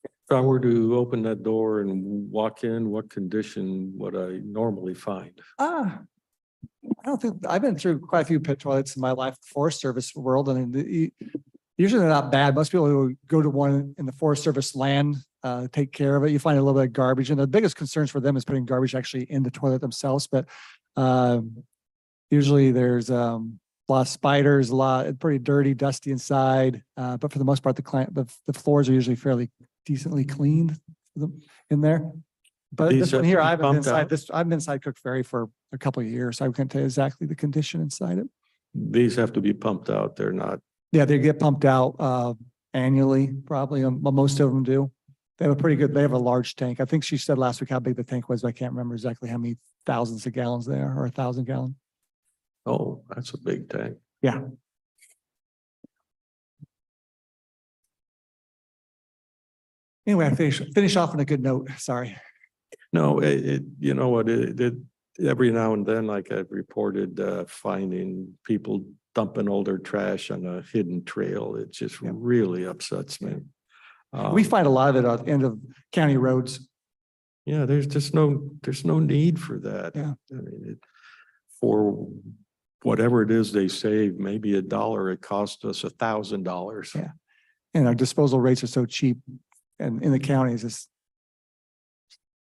If I were to open that door and walk in, what condition would I normally find? I don't think, I've been through quite a few pit toilets in my life, Forest Service world, and usually they're not bad. Most people who go to one in the Forest Service land, take care of it. You find a little bit of garbage, and the biggest concerns for them is putting garbage actually in the toilet themselves. But usually there's a lot of spiders, pretty dirty, dusty inside. But for the most part, the floors are usually fairly decently cleaned in there. But These this one have to here, be I've been pumped inside out? this, I've been inside Cook Ferry for a couple of years. So I can't tell you exactly the condition inside it. These have to be pumped out. They're not. Yeah, they get pumped out annually, probably. Most of them do. They have they have a large tank. I think she said last week how big the tank was, but I can't remember exactly how many thousands of gallons there, or 1,000 gallon. Oh, that's a big tank. Yeah. Anyway, I finish off on a good note. Sorry. No, you know what, every now and then, like I've reported, finding people dumping all their trash on a hidden trail. It just really upsets me. We find a lot of it at the end of county roads. Yeah, there's no need for that. Yeah. I mean, for whatever it is they save, maybe $1, it cost us $1,000. Yeah. And our disposal rates are so cheap, and in the counties, it's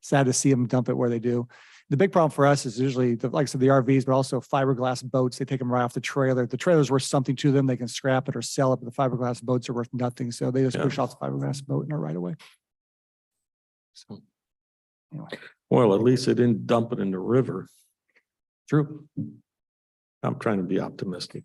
sad to see them dump it where they do. The big problem for us is usually, like I said, the RVs, but also fiberglass boats. They take them right off the trailer. The trailer's worth something to them. They can scrap it or sell it, but the fiberglass boats are worth nothing. So they just push off the fiberglass boat and are right away. So anyway. Well, at least they didn't dump it in the river. True. I'm trying to be optimistic.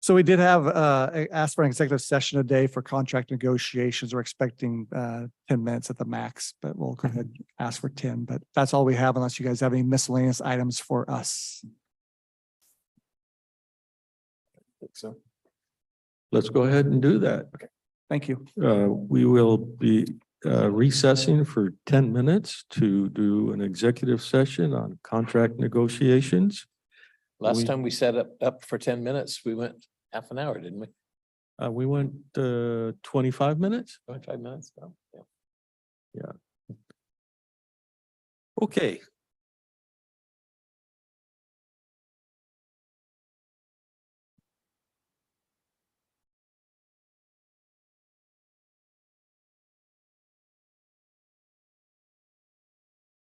So we did have asked for an executive session today for contract negotiations. We're expecting 10 minutes at the max, but we'll go ahead and ask for 10. But that's all we have, unless you guys have any miscellaneous items for us. So let's go ahead and do that. Okay. Thank you. We will be recessing for 10 minutes to do an executive session on contract negotiations. Last time we set up for 10 minutes, we went half an hour, didn't we? We went 25 minutes. 25 minutes. Oh, yeah. Yeah. Okay.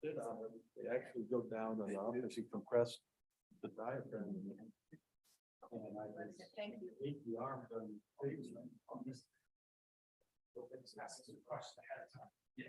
They actually go down and up as you compress the diaphragm. Thank you. The arms on the face. Yeah.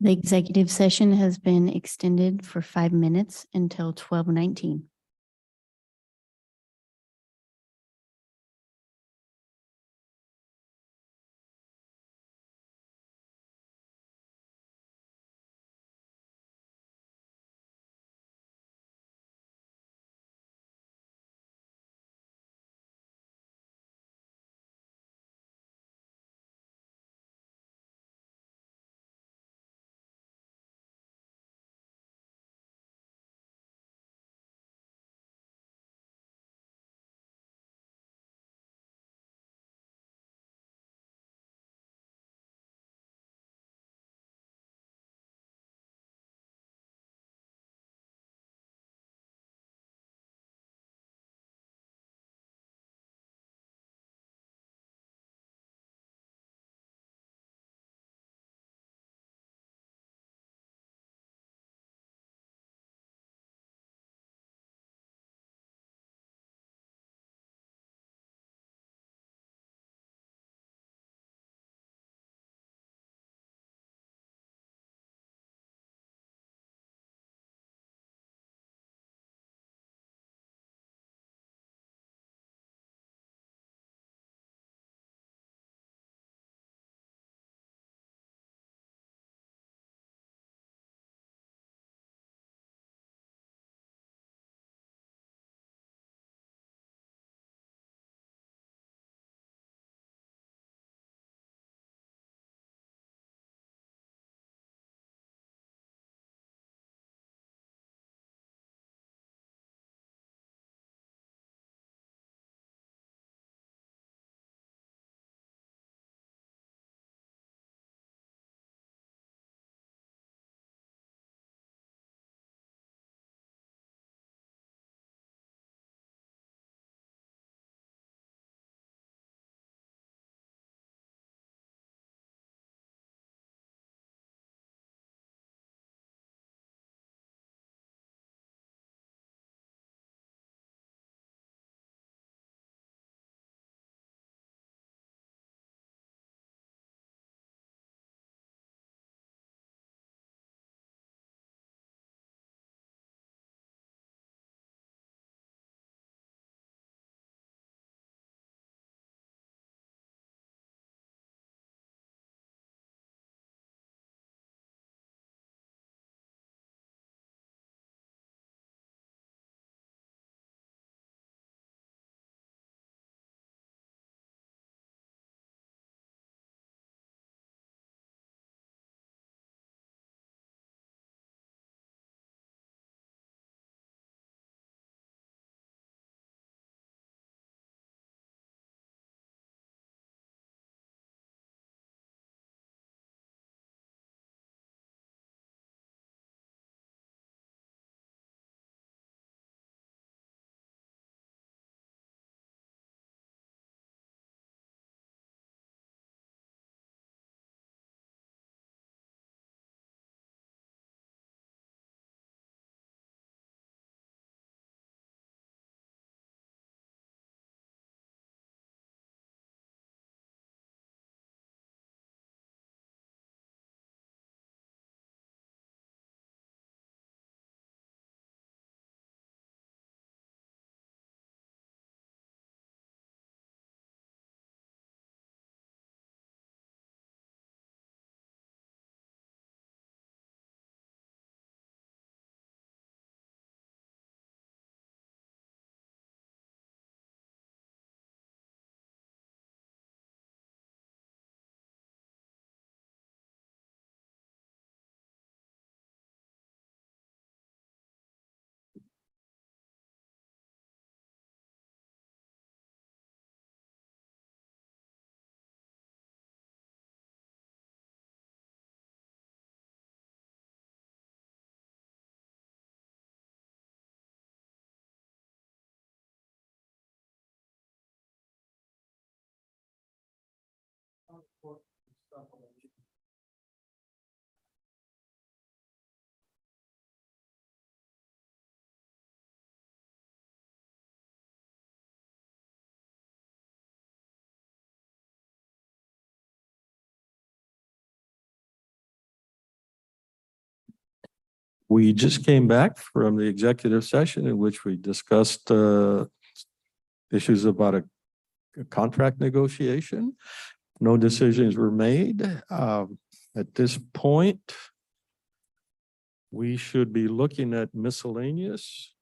The executive session has been extended for 5 minutes until 12:19. We just came back from the executive session in which we discussed issues about a contract negotiation. No decisions were made. At this point, we should be looking at miscellaneous.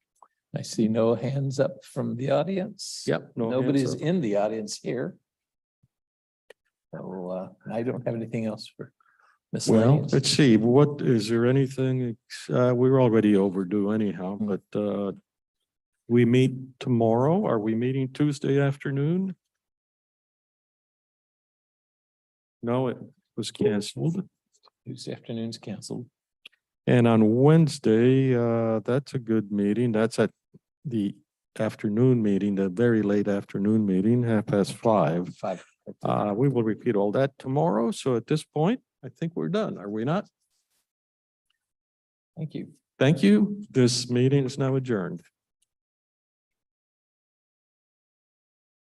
I see no hands up from the audience. Yep. no hands Nobody's up. in the audience here. So I don't have anything else for Well, miscellaneous. let's see, what, is there anything, we're already overdue anyhow, but we meet tomorrow. Are we meeting Tuesday afternoon? No, it was canceled. Tuesday afternoon's canceled. And on Wednesday, that's a good meeting. That's at the afternoon meeting, the very late afternoon meeting, 5:30. 5. We will repeat all that tomorrow. So at this point, I think we're done. Are we not? Thank you. Thank you. This meeting is now adjourned.